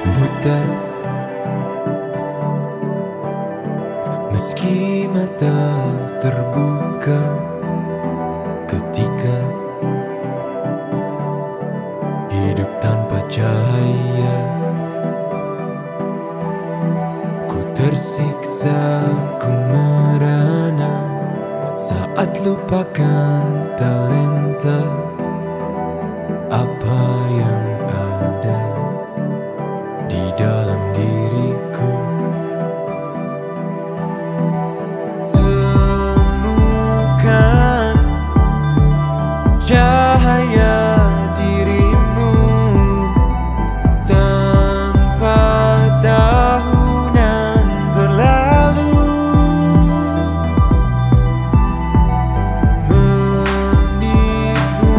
buta, meski mata terbuka ketika hidup tanpa cahaya. Ku tersiksa, ku merana saat lupakan talenta apa yang ada di dalam diriku. Temukan cahaya dirimu tanpa tahunan berlalu, menitmu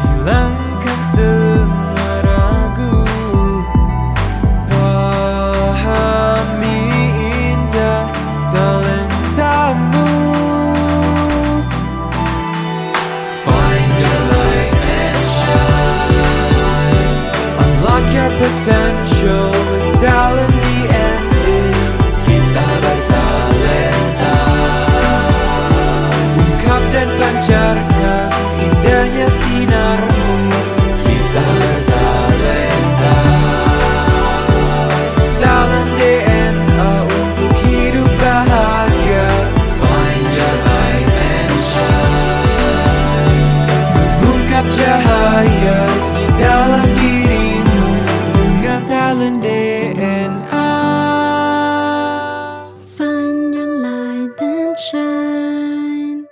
hilangkan semua ragu, pahami indah talentamu. Find your light and shine, unlock your potential with talent DNA. Kita bertalenta, ungkap dan pancarkan indahnya sinarmu. Kita bertalenta, talent DNA untuk hidup bahagia. Find your light and shine, mengungkap cahaya di dalam dirimu dengan talent DNA. Find your light and shine.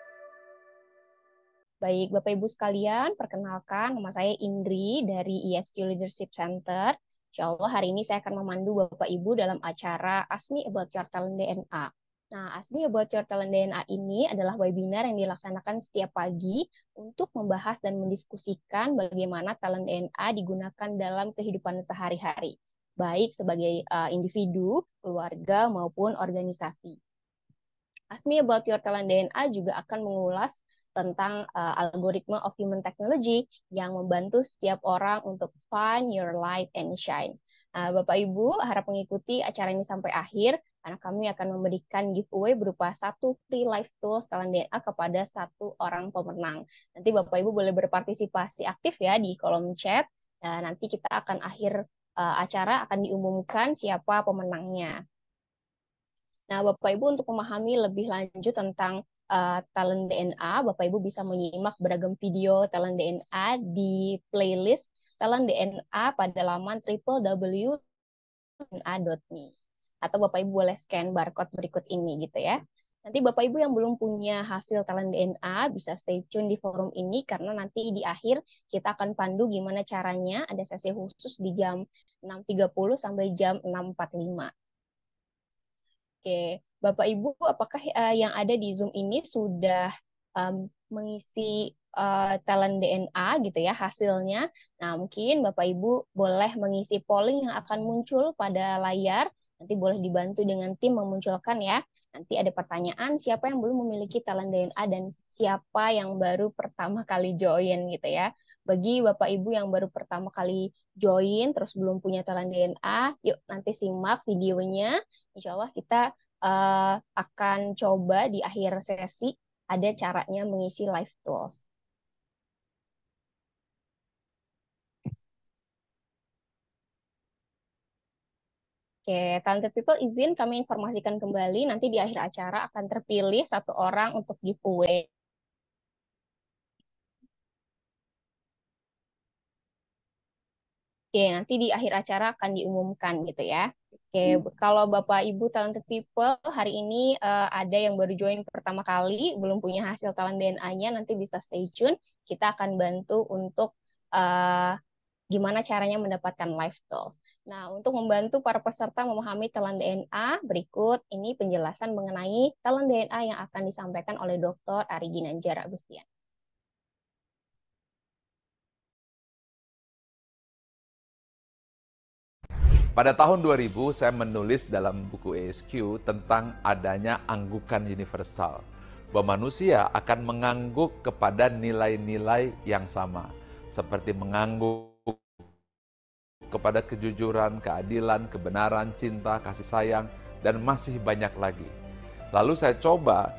Baik, Bapak Ibu sekalian, perkenalkan nama saya Indri dari ISQ Leadership Center. Insya Allah hari ini saya akan memandu Bapak Ibu dalam acara Ask Me About Your Talent DNA. Nah, Ask Me About Your Talent DNA ini adalah webinar yang dilaksanakan setiap pagi untuk membahas dan mendiskusikan bagaimana talent DNA digunakan dalam kehidupan sehari-hari, baik sebagai individu, keluarga, maupun organisasi. Ask Me About Your Talent DNA juga akan mengulas tentang algoritma of human technology yang membantu setiap orang untuk find your light and shine. Bapak Ibu harap mengikuti acara ini sampai akhir karena kami akan memberikan giveaway berupa 1 free life tools talent DNA kepada 1 orang pemenang. Nanti Bapak Ibu boleh berpartisipasi aktif ya di kolom chat. Nanti kita akan akhir acara akan diumumkan siapa pemenangnya. Nah, Bapak Ibu untuk memahami lebih lanjut tentang talent DNA, Bapak Ibu bisa menyimak beragam video talent DNA di playlist talent DNA pada laman www.dna.me. Atau Bapak Ibu boleh scan barcode berikut ini gitu ya. Nanti Bapak Ibu yang belum punya hasil talent DNA bisa stay tune di forum ini karena nanti di akhir kita akan pandu gimana caranya, ada sesi khusus di jam 6.30 sampai jam 6.45. Oke, Bapak Ibu, apakah yang ada di Zoom ini sudah mengisi talent DNA gitu ya hasilnya? Nah, mungkin Bapak Ibu boleh mengisi polling yang akan muncul pada layar. Nanti boleh dibantu dengan tim memunculkan ya. Nanti ada pertanyaan siapa yang belum memiliki talent DNA dan siapa yang baru pertama kali join gitu ya. Bagi Bapak Ibu yang baru pertama kali join terus belum punya talent DNA, yuk nanti simak videonya. Insya Allah kita akan coba di akhir sesi ada caranya mengisi live tools. Oke, talented people izin kami informasikan kembali nanti di akhir acara akan terpilih 1 orang untuk giveaway. Oke, nanti di akhir acara akan diumumkan gitu ya. Oke, kalau Bapak Ibu talented people hari ini ada yang baru join pertama kali, belum punya hasil talent DNA-nya, nanti bisa stay tune. Kita akan bantu untuk gimana caranya mendapatkan live tools. Nah, untuk membantu para peserta memahami talent DNA, berikut ini penjelasan mengenai talent DNA yang akan disampaikan oleh Dr. Ari Ginanjar Agustian. Pada tahun 2000, saya menulis dalam buku ESQ tentang adanya anggukan universal, bahwa manusia akan mengangguk kepada nilai-nilai yang sama, seperti mengangguk kepada kejujuran, keadilan, kebenaran, cinta, kasih sayang, dan masih banyak lagi. Lalu saya coba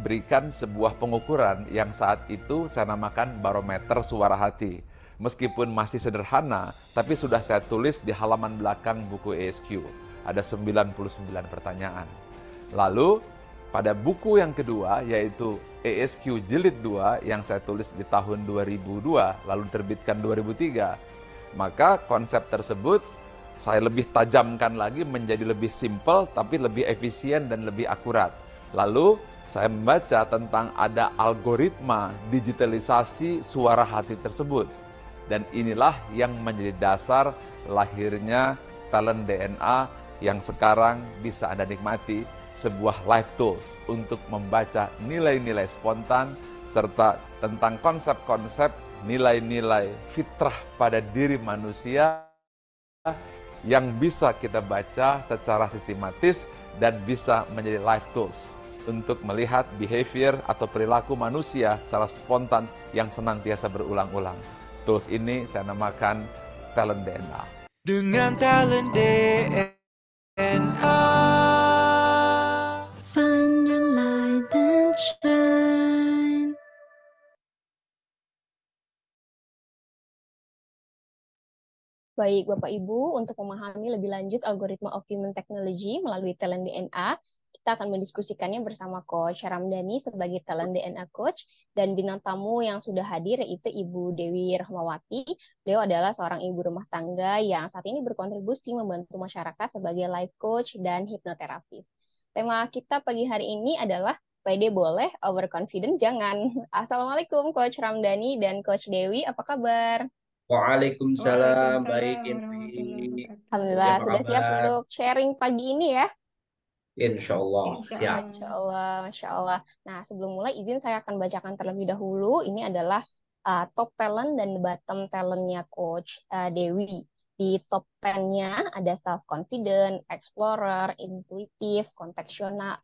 berikan sebuah pengukuran yang saat itu saya namakan barometer suara hati. Meskipun masih sederhana, tapi sudah saya tulis di halaman belakang buku ESQ. Ada 99 pertanyaan. Lalu pada buku yang kedua, yaitu ESQ Jilid 2 yang saya tulis di tahun 2002, lalu diterbitkan 2003, maka konsep tersebut saya lebih tajamkan lagi menjadi lebih simpel, tapi lebih efisien dan lebih akurat. Lalu saya membaca tentang ada algoritma digitalisasi suara hati tersebut. Dan inilah yang menjadi dasar lahirnya Talent DNA yang sekarang bisa Anda nikmati, sebuah live tools untuk membaca nilai-nilai spontan serta tentang konsep-konsep nilai-nilai fitrah pada diri manusia yang bisa kita baca secara sistematis dan bisa menjadi live tools untuk melihat behavior atau perilaku manusia secara spontan yang senantiasa berulang-ulang. Tools ini saya namakan Talent DNA. Dengan Talent DNA. Find your light and shine. Baik, Bapak Ibu, untuk memahami lebih lanjut algoritma of human technology melalui Talent DNA, kita akan mendiskusikannya bersama Coach Ramdhani sebagai Talent DNA Coach dan bintang tamu yang sudah hadir yaitu Ibu Dewi Rahmawati. Beliau adalah seorang ibu rumah tangga yang saat ini berkontribusi membantu masyarakat sebagai life coach dan hipnoterapis. Tema kita pagi hari ini adalah pede boleh, overconfident jangan. Assalamualaikum Coach Ramdhani dan Coach Dewi, apa kabar? Waalaikumsalam, baik Waalaikumsalam warahmatullahi Indri. wabarakatuh. Alhamdulillah, Apa sudah siap kabar? untuk sharing pagi ini ya? Insya Allah, Insya siap. Masya Allah. Allah, Masya Allah. Nah, sebelum mulai, izin saya akan bacakan terlebih dahulu. Ini adalah top talent dan bottom talentnya Coach Dewi. Di top 10-nya ada self-confident, explorer, intuitif, kontekstual,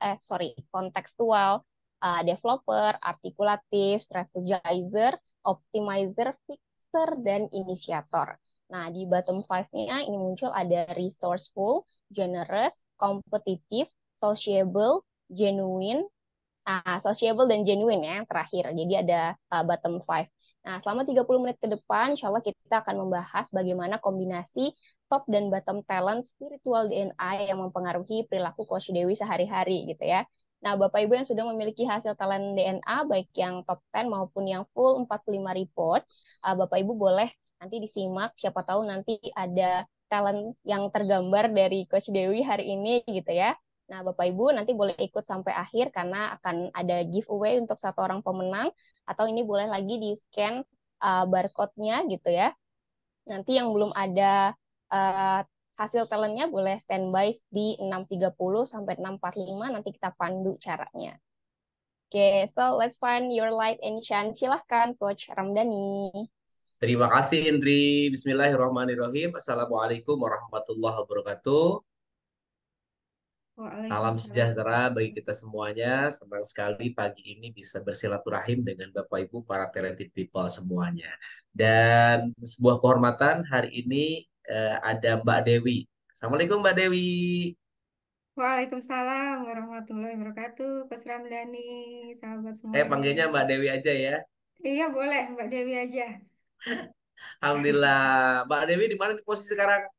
developer, artikulatif, strategizer, optimizer, fixer, dan inisiator. Nah, di bottom 5-nya ini muncul ada resourceful, generous, kompetitif, sociable, genuine, sociable dan genuine ya yang terakhir. Jadi ada bottom 5. Nah, selama 30 menit ke depan, insya Allah kita akan membahas bagaimana kombinasi top dan bottom talent spiritual DNA yang mempengaruhi perilaku Coach Dewi sehari-hari gitu ya. Nah, Bapak Ibu yang sudah memiliki hasil talent DNA, baik yang top 10 maupun yang full 45 report, Bapak Ibu boleh nanti disimak, siapa tahu nanti ada talent yang tergambar dari Coach Dewi hari ini gitu ya. Nah, Bapak Ibu nanti boleh ikut sampai akhir karena akan ada giveaway untuk satu orang pemenang, atau ini boleh lagi di-scan barcode-nya gitu ya. Nanti yang belum ada hasil talentnya boleh standby di 6.30 sampai 6.45, nanti kita pandu caranya. Oke, so let's find your light and shine. Silahkan Coach Ramdhani. Terima kasih Indri. Bismillahirrahmanirrahim. Assalamualaikum warahmatullahi wabarakatuh. Salam Waalaikumsalam. sejahtera bagi kita semuanya. Senang sekali pagi ini bisa bersilaturahim dengan Bapak Ibu para talented people semuanya. Dan sebuah kehormatan hari ini ada Mbak Dewi. Assalamualaikum Mbak Dewi. Waalaikumsalam warahmatullahi wabarakatuh. Coach Ramdhani, sahabat Saya semuanya. panggilnya Mbak Dewi aja ya. Iya boleh, Mbak Dewi aja. Alhamdulillah. Mbak Dewi di mana posisi sekarang?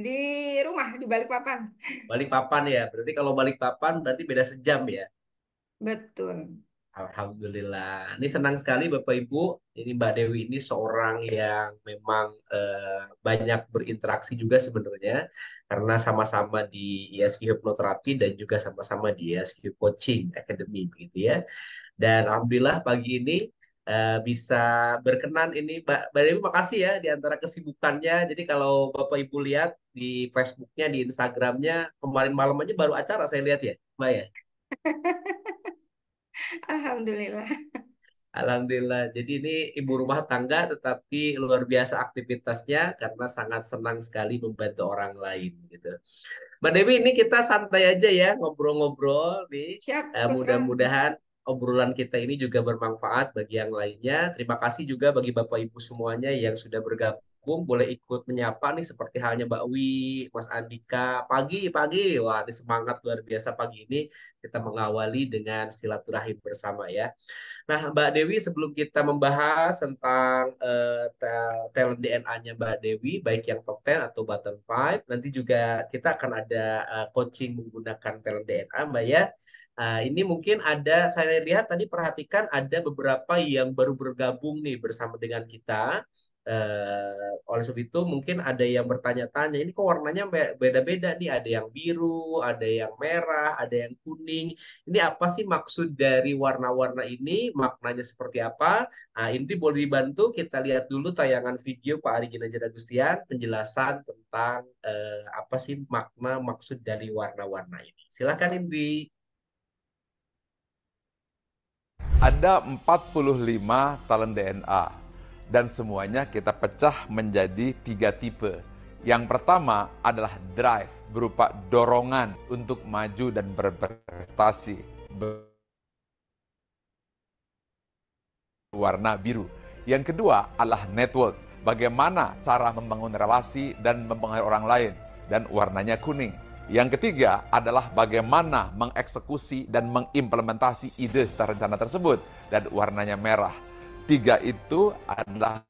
Di rumah, di Balikpapan. Balikpapan ya. Berarti kalau Balikpapan berarti beda sejam ya. Betul. Alhamdulillah. Ini senang sekali Bapak Ibu. Ini Mbak Dewi ini seorang yang memang banyak berinteraksi juga sebenarnya. Karena sama-sama di ISQ Hipnoterapi dan juga sama-sama di ISQ Coaching Academy begitu ya. Dan Alhamdulillah pagi ini bisa berkenan ini Mbak Dewi, makasih ya di antara kesibukannya. Jadi kalau Bapak Ibu lihat di Facebooknya, di Instagramnya, kemarin malam aja baru acara saya lihat ya Mbak ya. Alhamdulillah. Alhamdulillah. Jadi ini ibu rumah tangga tetapi luar biasa aktivitasnya karena sangat senang sekali membantu orang lain gitu. Mbak Dewi, ini kita santai aja ya ngobrol-ngobrol nih. Siap, Coach Ram. Mudah-mudahan obrolan kita ini juga bermanfaat bagi yang lainnya. Terima kasih juga bagi Bapak Ibu semuanya yang sudah bergabung bergabung boleh ikut menyapa nih seperti halnya Mbak Wi, Mas Andika. Pagi. Wah, ini semangat luar biasa pagi ini kita mengawali dengan silaturahim bersama ya. Nah, Mbak Dewi, sebelum kita membahas tentang talent DNA-nya Mbak Dewi, baik yang top 10 atau bottom 5, nanti juga kita akan ada coaching menggunakan talent DNA, Mbak ya. Ini mungkin ada, saya lihat tadi perhatikan ada beberapa yang baru bergabung nih bersama dengan kita. Oleh sebab itu mungkin ada yang bertanya-tanya, ini kok warnanya beda-beda nih, ada yang biru, ada yang merah, ada yang kuning. Ini apa sih maksud dari warna-warna ini? Maknanya seperti apa? Nah, ini boleh dibantu kita lihat dulu tayangan video Pak Ari Ginanjar Agustian penjelasan tentang apa sih makna maksud dari warna-warna ini. Silakan Indri. Ada 45 talent DNA dan semuanya kita pecah menjadi 3 tipe. Yang pertama adalah drive, berupa dorongan untuk maju dan berprestasi. Warna biru. Yang kedua adalah network, bagaimana cara membangun relasi dan mempengaruhi orang lain, dan warnanya kuning. Yang ketiga adalah bagaimana mengeksekusi dan mengimplementasi ide serta rencana tersebut, dan warnanya merah. 3 itu adalah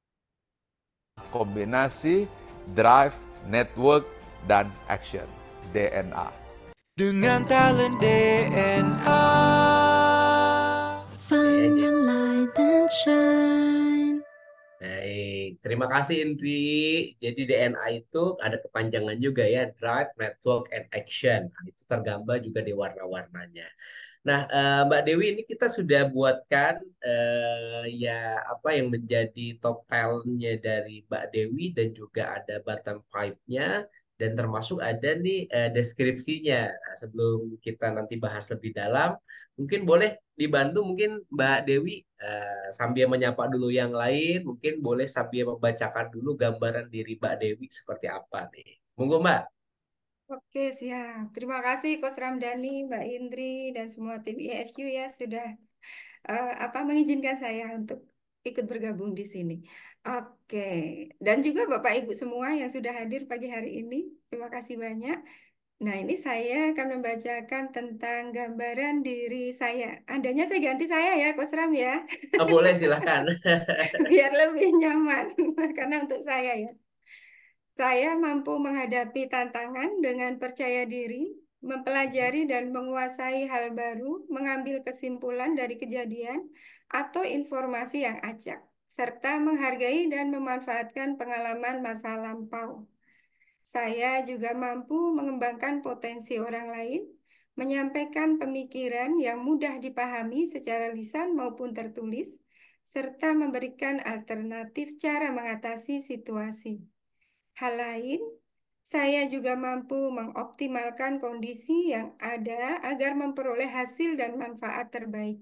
kombinasi drive, network, dan action, DNA. Dengan talent DNA. Find your light and shine. Baik, terima kasih Indri. Jadi DNA itu ada kepanjangan juga ya, drive, network, and action. Nah, itu tergambar juga di warna-warnanya. Nah, Mbak Dewi ini kita sudah buatkan ya apa yang menjadi top talentnya dari Mbak Dewi dan juga ada bottom five-nya dan termasuk ada nih deskripsinya. Nah, sebelum kita nanti bahas lebih dalam, mungkin boleh dibantu mungkin Mbak Dewi sambil menyapa dulu yang lain, mungkin boleh sambil membacakan dulu gambaran diri Mbak Dewi seperti apa nih. Monggo Mbak. Oke, siap. Terima kasih Coach Ramdhani, Mbak Indri, dan semua tim ISQ ya sudah mengizinkan saya untuk ikut bergabung di sini. Oke, dan juga Bapak Ibu semua yang sudah hadir pagi hari ini, terima kasih banyak. Nah, ini saya akan membacakan tentang gambaran diri saya. Andanya saya ganti saya ya, Coach Ram ya, Boleh silahkan. biar lebih nyaman karena untuk saya ya. Saya mampu menghadapi tantangan dengan percaya diri, mempelajari dan menguasai hal baru, mengambil kesimpulan dari kejadian atau informasi yang acak, serta menghargai dan memanfaatkan pengalaman masa lampau. Saya juga mampu mengembangkan potensi orang lain, menyampaikan pemikiran yang mudah dipahami secara lisan maupun tertulis, serta memberikan alternatif cara mengatasi situasi. Hal lain, saya juga mampu mengoptimalkan kondisi yang ada agar memperoleh hasil dan manfaat terbaik,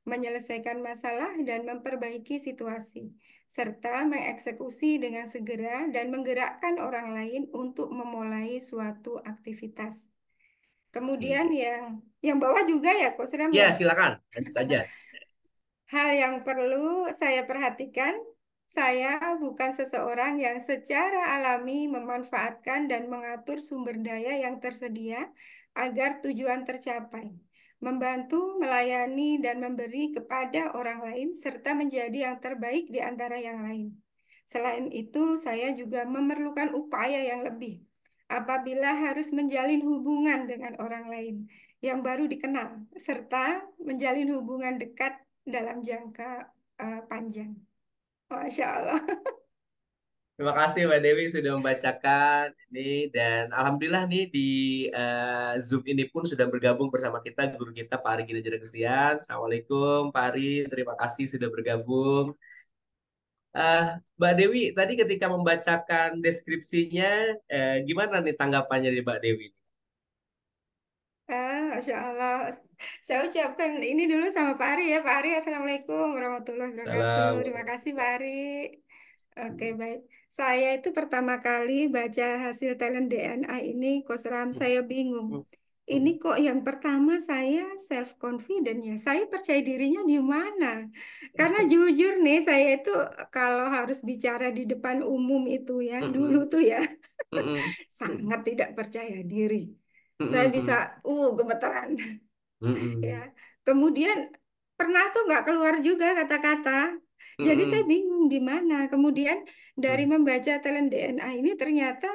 menyelesaikan masalah dan memperbaiki situasi, serta mengeksekusi dengan segera dan menggerakkan orang lain untuk memulai suatu aktivitas. Kemudian yang bawah juga ya, Coach Ram Ya, ya. silakan. Lanjut saja. Hal yang perlu saya perhatikan, saya bukan seseorang yang secara alami memanfaatkan dan mengatur sumber daya yang tersedia agar tujuan tercapai, membantu, melayani, dan memberi kepada orang lain, serta menjadi yang terbaik di antara yang lain. Selain itu, saya juga memerlukan upaya yang lebih apabila harus menjalin hubungan dengan orang lain yang baru dikenal, serta menjalin hubungan dekat dalam jangka panjang. Masya Allah. Terima kasih Mbak Dewi sudah membacakan ini dan alhamdulillah nih di Zoom ini pun sudah bergabung bersama kita guru kita Pak Ari Ginanjar Agustian. Assalamualaikum Pak Ari, terima kasih sudah bergabung. Eh, Mbak Dewi tadi ketika membacakan deskripsinya, gimana nih tanggapannya dari Mbak Dewi? Masya Allah. Saya ucapkan ini dulu sama Pak Ari ya. Pak Ari, Assalamualaikum warahmatullahi wabarakatuh. Terima Salam. kasih Pak Ari. Oke, baik. Saya itu pertama kali baca hasil talent DNA ini, Coach Ram, saya bingung. ini kok yang pertama saya self confident ya. Saya percaya dirinya di mana? Karena jujur nih saya itu kalau harus bicara di depan umum itu ya, dulu Mm-mm. tuh ya Mm-mm. sangat tidak percaya diri. Saya bisa Mm-mm. gemeteran ya. Mm-mm. Kemudian pernah tuh nggak keluar juga kata-kata. Jadi saya Mm-mm. bingung di mana. Kemudian dari Mm-mm. membaca talent DNA ini ternyata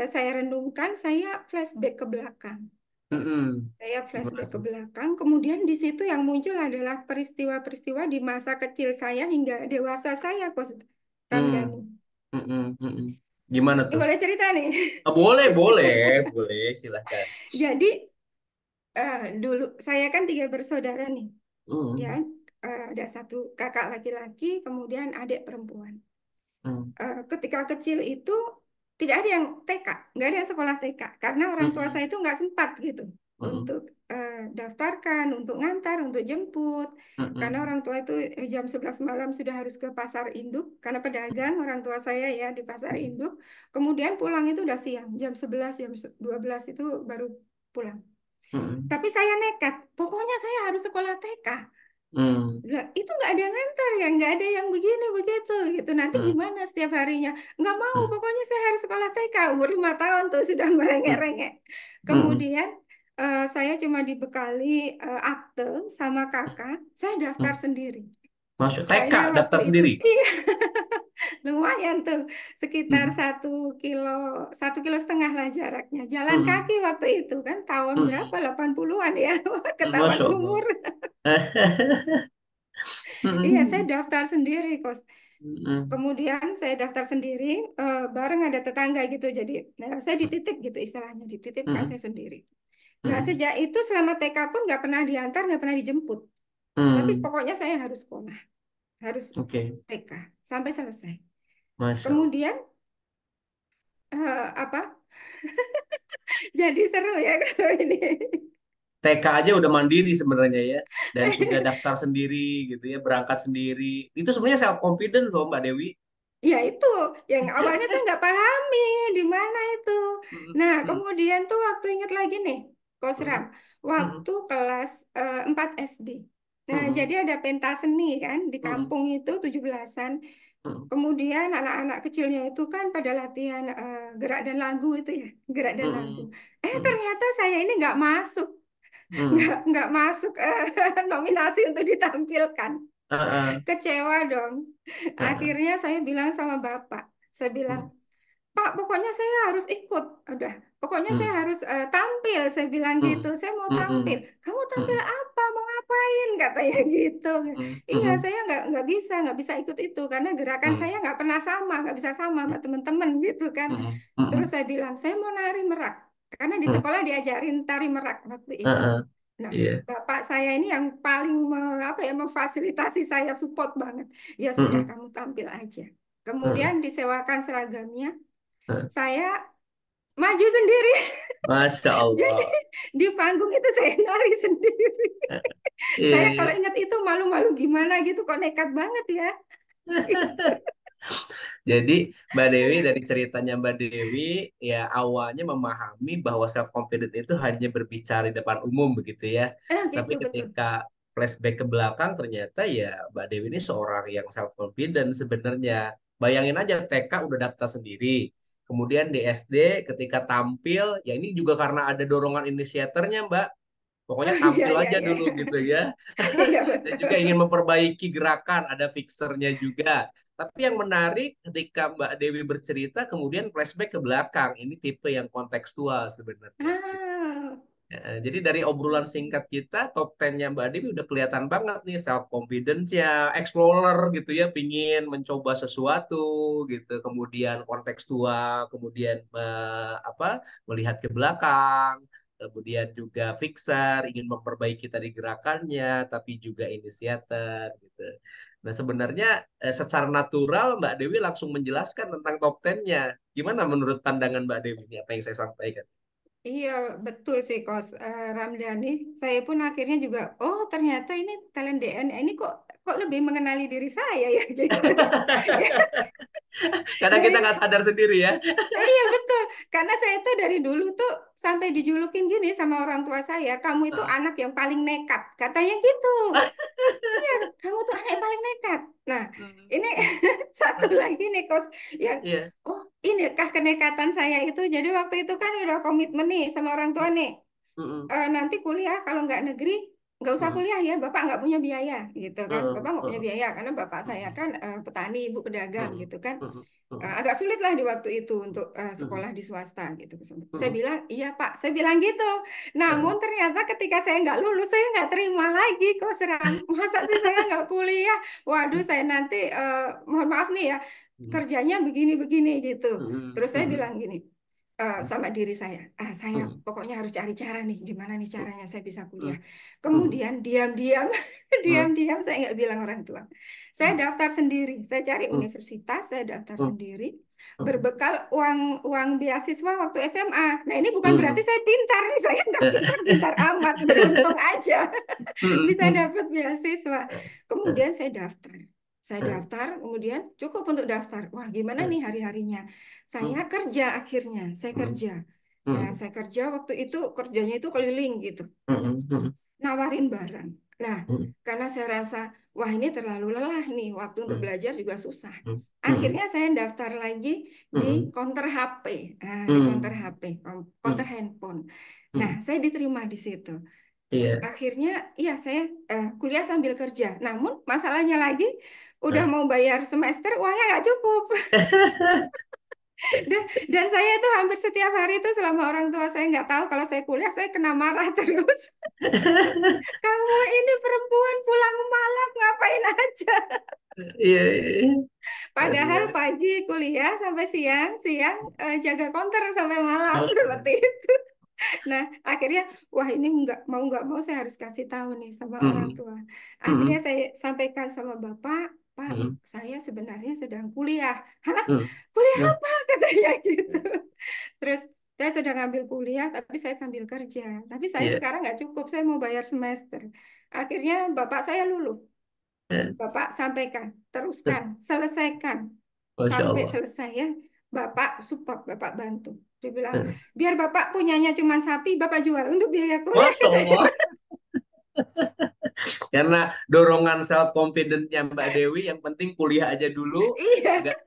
saya renungkan, saya flashback ke belakang. Mm-mm. Saya Gimana flashback ke tuh? belakang, kemudian di situ yang muncul adalah peristiwa-peristiwa di masa kecil saya hingga dewasa saya, Coach Ramdhani. Mm. Mm-mm. Mm-mm. Gimana Ini tuh? boleh cerita nih. Ah, boleh, boleh, boleh, silahkan. Jadi dulu saya kan tiga bersaudara nih, ya. Mm. Ada satu kakak laki-laki, kemudian adik perempuan. Mm. Ketika kecil itu tidak ada yang TK, nggak ada yang sekolah TK karena orang tua Mm-mm. saya itu nggak sempat gitu Mm-mm. untuk daftarkan, untuk ngantar, untuk jemput. Karena Mm-mm. orang tua itu jam 11 malam sudah harus ke pasar induk karena pedagang orang tua saya ya di pasar induk. Kemudian pulang itu udah siang, jam 11, jam 12 itu baru pulang. Mm-mm. Tapi saya nekat, pokoknya saya harus sekolah TK. Mm. Lah, itu nggak ada yang ngantar ya, nggak ada yang begini begitu gitu. Nanti Mm. gimana setiap harinya? Nggak mau, Mm. pokoknya saya harus sekolah TK. Umur 5 tahun tuh sudah Mm. merengek-rengek. Mm. Kemudian saya cuma dibekali akte sama kakak. Saya daftar Mm. sendiri. Masuk TK Soalnya waktu daftar itu sendiri. iya lumayan tuh, sekitar Mm. 1 kilo, 1,5 kilo lah jaraknya. Jalan Mm. kaki waktu itu kan tahun berapa? Mm. 80-an ya, ketahuan Masya Allah. umur. Iya, saya Mm. daftar sendiri, Kos. Mm. Kemudian saya daftar sendiri, bareng ada tetangga gitu. Jadi saya dititip gitu istilahnya, dititipkan Mm. saya sendiri. Nah, Mm. sejak itu selama TK pun nggak pernah diantar, nggak pernah dijemput. Tapi Mm. pokoknya saya harus sekolah, harus Oke, TK sampai selesai. Masya Allah. Kemudian apa? Jadi seru ya kalau ini. TK aja udah mandiri sebenarnya ya, dan sudah daftar sendiri gitu ya, berangkat sendiri. Itu sebenarnya self confident loh Mbak Dewi. Ya itu yang awalnya saya nggak pahami di mana itu. Mm. Nah, Mm. kemudian tuh waktu ingat lagi nih, Kosram, Mm. Mm. waktu kelas 4 SD. Nah, jadi Mm. ada pentas seni kan di Mm. kampung itu 17-an. Mm. Kemudian anak-anak kecilnya itu kan pada latihan gerak dan lagu itu ya, gerak dan lagu. Mm. Mm. Ternyata saya ini nggak masuk, Mm. nggak masuk nominasi untuk ditampilkan. Ah, ah, Kecewa dong. ah, ah. Akhirnya saya bilang sama bapak, saya bilang, Mm. Pak, pokoknya saya harus ikut. Udah, pokoknya saya Mm. harus tampil. Saya bilang gitu, Mm. saya mau tampil. Mm. Kamu tampil Mm. apa? Mau ngapain? Katanya gitu. Mm. Iya, Mm. saya nggak bisa ikut itu karena gerakan Mm. saya nggak pernah sama, nggak bisa sama teman-teman gitu kan. Mm. Terus Mm. saya bilang, saya mau nari merak karena di Mm. sekolah diajarin tari merak waktu Ah, itu. ah. Nah, Iya. bapak saya ini yang paling apa ya memfasilitasi saya support banget. Ya sudah, Mm. kamu tampil aja. Mm. Kemudian disewakan seragamnya, Ah. saya maju sendiri. Masya Jadi Allah. di panggung itu saya nari sendiri. Ah, iya, Saya iya. kalau ingat itu malu-malu gimana gitu, kok nekat banget ya. Jadi Mbak Dewi dari ceritanya Mbak Dewi ya awalnya memahami bahwa self confident itu hanya berbicara di depan umum begitu ya. Tapi Gitu betul. ketika flashback ke belakang ternyata ya Mbak Dewi ini seorang yang self confident sebenarnya. Bayangin aja TK udah daftar sendiri. Kemudian di SD ketika tampil ya ini juga karena ada dorongan inisiatornya Mbak. Pokoknya Iya tampil iya aja iya. dulu gitu ya. Iya Dan betul. juga ingin memperbaiki gerakan, ada fixernya juga. Tapi yang menarik ketika Mbak Dewi bercerita, kemudian flashback ke belakang. Ini tipe yang kontekstual sebenarnya. Ah. Ya, jadi dari obrolan singkat kita, top 10-nya Mbak Dewi udah kelihatan banget nih self-confidence-nya, explorer gitu ya, pingin mencoba sesuatu gitu, kemudian kontekstual, kemudian melihat ke belakang, kemudian juga fixer, ingin memperbaiki tadi gerakannya, tapi juga inisiator gitu. Nah sebenarnya secara natural Mbak Dewi langsung menjelaskan tentang top 10-nya. Gimana menurut pandangan Mbak Dewi ini apa yang saya sampaikan? Iya, betul sih, Kos Ramdhani. Saya pun akhirnya juga, oh ternyata ini talent DNA ini kok kok lebih mengenali diri saya ya gitu. Ya, Karena kita dari nggak sadar sendiri ya. iya betul, karena saya tuh dari dulu tuh sampai dijulukin gini sama orang tua saya, kamu itu anak yang paling nekat, katanya gitu. Iya, kamu tuh anak yang paling nekat. Nah, ini satu lagi nih, Kos, yang Iya. oh ini kah kenekatan saya itu. Jadi waktu itu kan udah komitmen nih sama orang tua nih. Mm-mm. Nanti kuliah kalau nggak negeri nggak usah Mm-mm. kuliah ya, bapak nggak punya biaya gitu kan. Bapak nggak punya Mm-mm. biaya karena bapak saya Mm-mm. kan petani, ibu pedagang Mm-mm. gitu kan. Mm-mm. Mm-mm. Agak sulit lah di waktu itu untuk Mm-mm. sekolah di swasta gitu. Saya Mm-mm. bilang iya Pak, saya bilang gitu. Namun ternyata ketika saya nggak lulus, saya nggak terima lagi kok Seram. Masa sih saya nggak kuliah? Waduh, saya nanti mohon maaf nih ya, kerjanya begini-begini gitu. Mm-mm. Terus saya Mm-mm. bilang gini sama diri saya, saya Mm-mm. pokoknya harus cari cara nih, gimana nih caranya saya bisa kuliah. Mm-mm. Kemudian diam-diam, Mm-mm. diam-diam saya nggak bilang orang tua. Saya daftar sendiri, saya cari Mm-mm. universitas, saya daftar Mm-mm. sendiri, Mm-mm. berbekal uang uang beasiswa waktu SMA. Nah ini bukan berarti Mm-mm. saya pintar nih, saya nggak pintar-pintar amat, beruntung aja bisa Mm-mm. dapat beasiswa. Kemudian saya daftar. Saya daftar, kemudian cukup untuk daftar. Wah, gimana nih hari-harinya? Saya kerja akhirnya, saya kerja. Nah, saya kerja waktu itu kerjanya itu keliling gitu, nawarin barang. Nah, karena saya rasa, wah ini terlalu lelah nih, waktu untuk belajar juga susah. Akhirnya saya daftar lagi di counter HP, di counter HP, counter handphone. Nah, saya diterima di situ. Iya. Akhirnya, iya saya kuliah sambil kerja. Namun masalahnya lagi, udah Nah. mau bayar semester, uangnya nggak cukup. Dan saya itu hampir setiap hari itu selama orang tua saya nggak tahu kalau saya kuliah, saya kena marah terus. Kamu ini perempuan pulang malam ngapain aja? Iya, iya. Padahal Aduh. pagi kuliah sampai siang, siang jaga konter sampai malam seperti itu. Nah, akhirnya wah ini nggak mau saya harus kasih tahu nih sama orang Mm-mm. tua. Akhirnya Mm-mm. saya sampaikan sama bapak, Pak, Mm-mm. saya sebenarnya sedang kuliah. Hah? Mm-mm. Kuliah Nah. apa? Katanya gitu. Terus saya sedang ambil kuliah, tapi saya sambil kerja. Tapi saya Iya. sekarang nggak cukup, saya mau bayar semester. Akhirnya bapak saya luluh. Eh, Bapak sampaikan, teruskan, selesaikan. Masya Sampai Allah. selesai ya, Bapak support, Bapak bantu. Dia bilang, Eh, biar Bapak punyanya cuma sapi, Bapak jual untuk biaya kuliah. Masya Allah. Karena dorongan self confidence-nya Mbak Dewi, yang penting kuliah aja dulu, Iya, nggak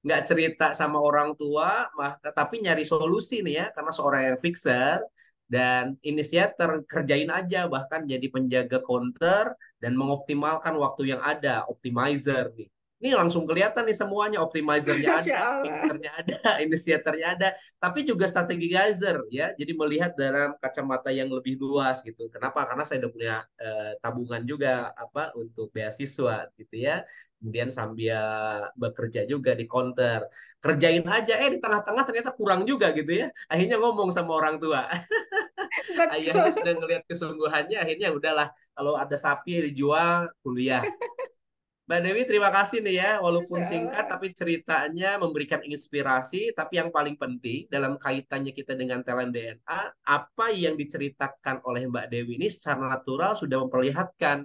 nggak cerita sama orang tua, tapi nyari solusi nih ya, karena seorang yang fixer dan inisiator, kerjain aja, bahkan jadi penjaga counter dan mengoptimalkan waktu yang ada, optimizer nih. Ini langsung kelihatan nih semuanya, optimizernya Masya ada, Allah. fixernya ada, inisiatornya ada, tapi juga strategizer ya. Jadi melihat dalam kacamata yang lebih luas gitu. Kenapa? Karena saya udah punya tabungan juga apa untuk beasiswa gitu ya. Kemudian sambil bekerja juga di counter. Kerjain aja, di tengah-tengah ternyata kurang juga gitu ya. Akhirnya ngomong sama orang tua. Ayahnya Betul. sudah ngelihat kesungguhannya, akhirnya udahlah, kalau ada sapi dijual, kuliah. Mbak Dewi, terima kasih nih ya, walaupun Masya singkat, Allah. tapi ceritanya memberikan inspirasi, tapi yang paling penting dalam kaitannya kita dengan talent DNA, apa yang diceritakan oleh Mbak Dewi ini secara natural sudah memperlihatkan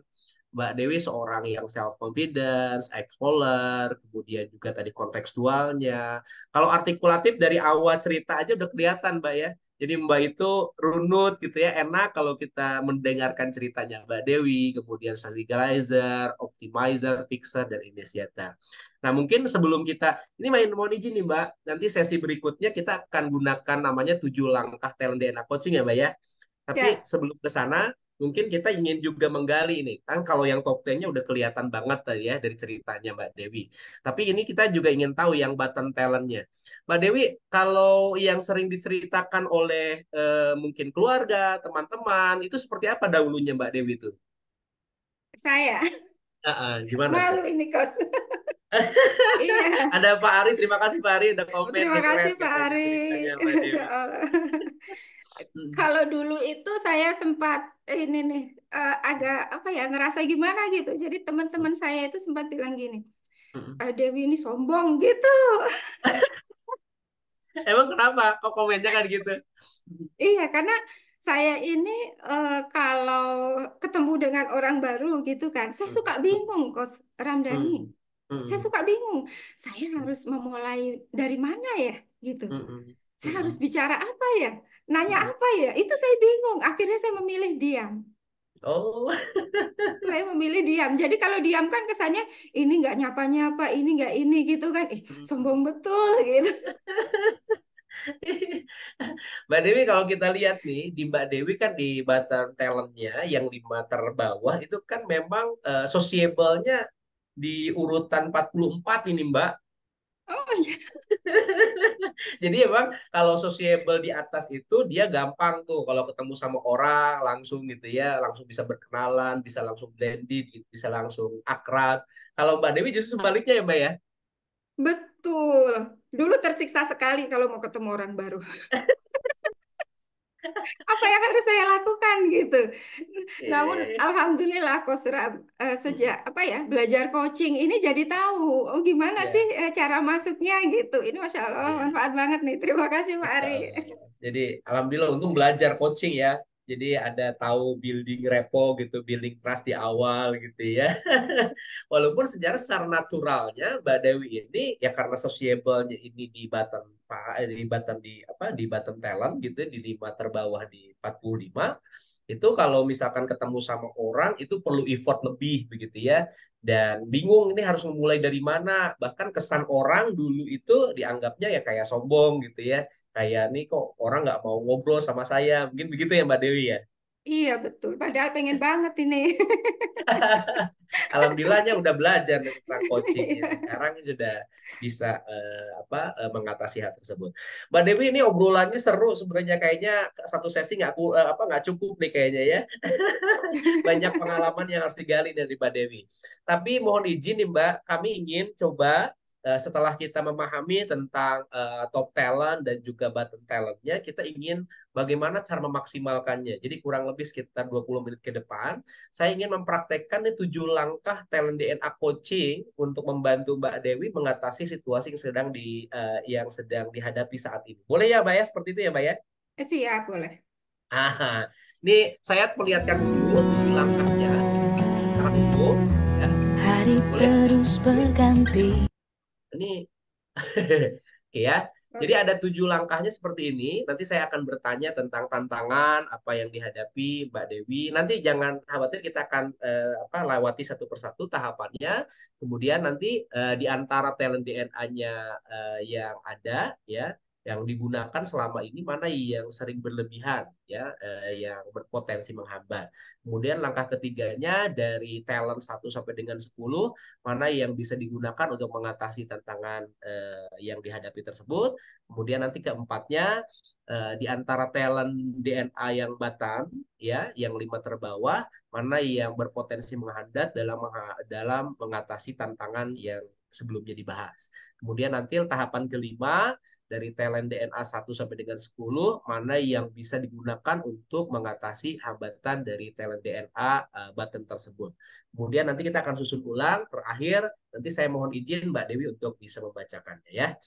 Mbak Dewi seorang yang self confidence, explorer, kemudian juga tadi kontekstualnya. Kalau artikulatif dari awal cerita aja udah kelihatan Mbak ya. Jadi Mbak itu runut gitu ya, enak kalau kita mendengarkan ceritanya Mbak Dewi, kemudian strategizer, optimizer, fixer, dan initiator. Nah mungkin sebelum kita, ini mohon izin nih Mbak, nanti sesi berikutnya kita akan gunakan namanya 7 langkah talent DNA coaching ya Mbak ya. Tapi Ya, sebelum ke sana, mungkin kita ingin juga menggali ini. Kan kalau yang top 10-nya udah kelihatan banget tadi ya dari ceritanya Mbak Dewi. Tapi ini kita juga ingin tahu yang button talent-nya. Mbak Dewi, kalau yang sering diceritakan oleh mungkin keluarga, teman-teman, itu seperti apa dahulunya Mbak Dewi itu? saya Gimana tuh? malu ini kos. Iya, Ada Pak Ari, terima kasih Pak Ari udah komen terima nih, keren kasih Pak katanya Ari. ceritanya Mbak Masya Dewi. Allah. Hmm. Kalau dulu itu saya sempat ini nih agak apa ya ngerasa gimana gitu. Jadi teman-teman saya itu sempat bilang gini, Hmm. Dewi ini sombong gitu. Emang kenapa? Kok komennya kan gitu? Iya, karena saya ini kalau ketemu dengan orang baru gitu kan, saya Hmm, suka bingung, Kos Ramdhani. hmm, Saya hmm, suka bingung. Saya harus memulai dari mana ya, gitu. hmm, hmm, Saya harus hmm, bicara apa ya? Nanya hmm. apa ya? Itu saya bingung. Akhirnya saya memilih diam. Oh, Saya memilih diam. Jadi kalau diam kan kesannya ini nggak nyapa-nyapa, ini nggak ini gitu kan. Sombong betul gitu. Mbak Dewi kalau kita lihat nih di Mbak Dewi kan di Button Talentnya yang 5 terbawah itu kan memang sociable-nya di urutan 44 ini Mbak. Oh iya. Jadi emang kalau sociable di atas itu dia gampang tuh kalau ketemu sama orang langsung gitu ya, langsung bisa berkenalan, bisa langsung blended gitu, bisa langsung akrab. Kalau Mbak Dewi justru sebaliknya ya Mbak ya. Betul. Dulu tersiksa sekali kalau mau ketemu orang baru. Apa yang harus saya lakukan gitu. Iya, Namun iya, iya. alhamdulillah sejak apa ya belajar coaching ini jadi tahu oh gimana sih Iya, cara masuknya gitu. Ini Masya Allah iya. manfaat banget nih. Terima kasih Pak Masya Ari. Allah. Jadi alhamdulillah untung belajar coaching ya. Jadi ada tahu building repo gitu, building trust di awal gitu ya. Walaupun secara naturalnya Mbak Dewi ini ya karena sociable-nya ini di button talent gitu di 5 terbawah di 45 itu kalau misalkan ketemu sama orang itu perlu effort lebih begitu ya dan bingung ini harus memulai dari mana bahkan kesan orang dulu itu dianggapnya ya kayak sombong gitu ya kayak nih kok orang nggak mau ngobrol sama saya mungkin begitu ya Mbak Dewi ya. Iya betul. Padahal pengen banget ini. Alhamdulillahnya udah belajar nih tentang coaching ya. Iya. Sekarang sudah bisa mengatasi hal tersebut. Mbak Dewi ini obrolannya seru sebenarnya kayaknya satu sesi nggak cukup nih kayaknya ya. Banyak pengalaman yang harus digali dari Mbak Dewi. Tapi mohon izin nih Mbak, kami ingin coba setelah kita memahami tentang top talent dan juga bottom talentnya, kita ingin bagaimana cara memaksimalkannya. Jadi kurang lebih sekitar 20 menit ke depan, saya ingin mempraktekkan nih 7 langkah talent DNA coaching untuk membantu Mbak Dewi mengatasi situasi yang sedang dihadapi saat ini. Boleh ya Mbak ya? Seperti itu ya Mbak ya? Siap boleh. Ini saya perlihatkan dulu 7 langkahnya secara umum ya. Hari Boleh? terus berganti. Ini oke ya. Jadi ada 7 langkahnya seperti ini. Nanti saya akan bertanya tentang tantangan apa yang dihadapi Mbak Dewi. Nanti jangan khawatir kita akan lewati satu persatu tahapannya. Kemudian nanti di antara talent DNA-nya yang ada ya yang digunakan selama ini mana yang sering berlebihan ya yang berpotensi menghambat. Kemudian langkah ketiganya dari talent 1 sampai dengan 10 mana yang bisa digunakan untuk mengatasi tantangan yang dihadapi tersebut. Kemudian nanti keempatnya di antara talent DNA yang Batam ya, yang 5 terbawah, mana yang berpotensi menghambat dalam mengatasi tantangan yang sebelumnya dibahas. Kemudian nanti tahapan kelima dari talent DNA 1 sampai dengan 10 mana yang bisa digunakan untuk mengatasi hambatan dari talent DNA button tersebut. Kemudian nanti kita akan susun ulang. Terakhir, nanti saya mohon izin Mbak Dewi untuk bisa membacakannya ya.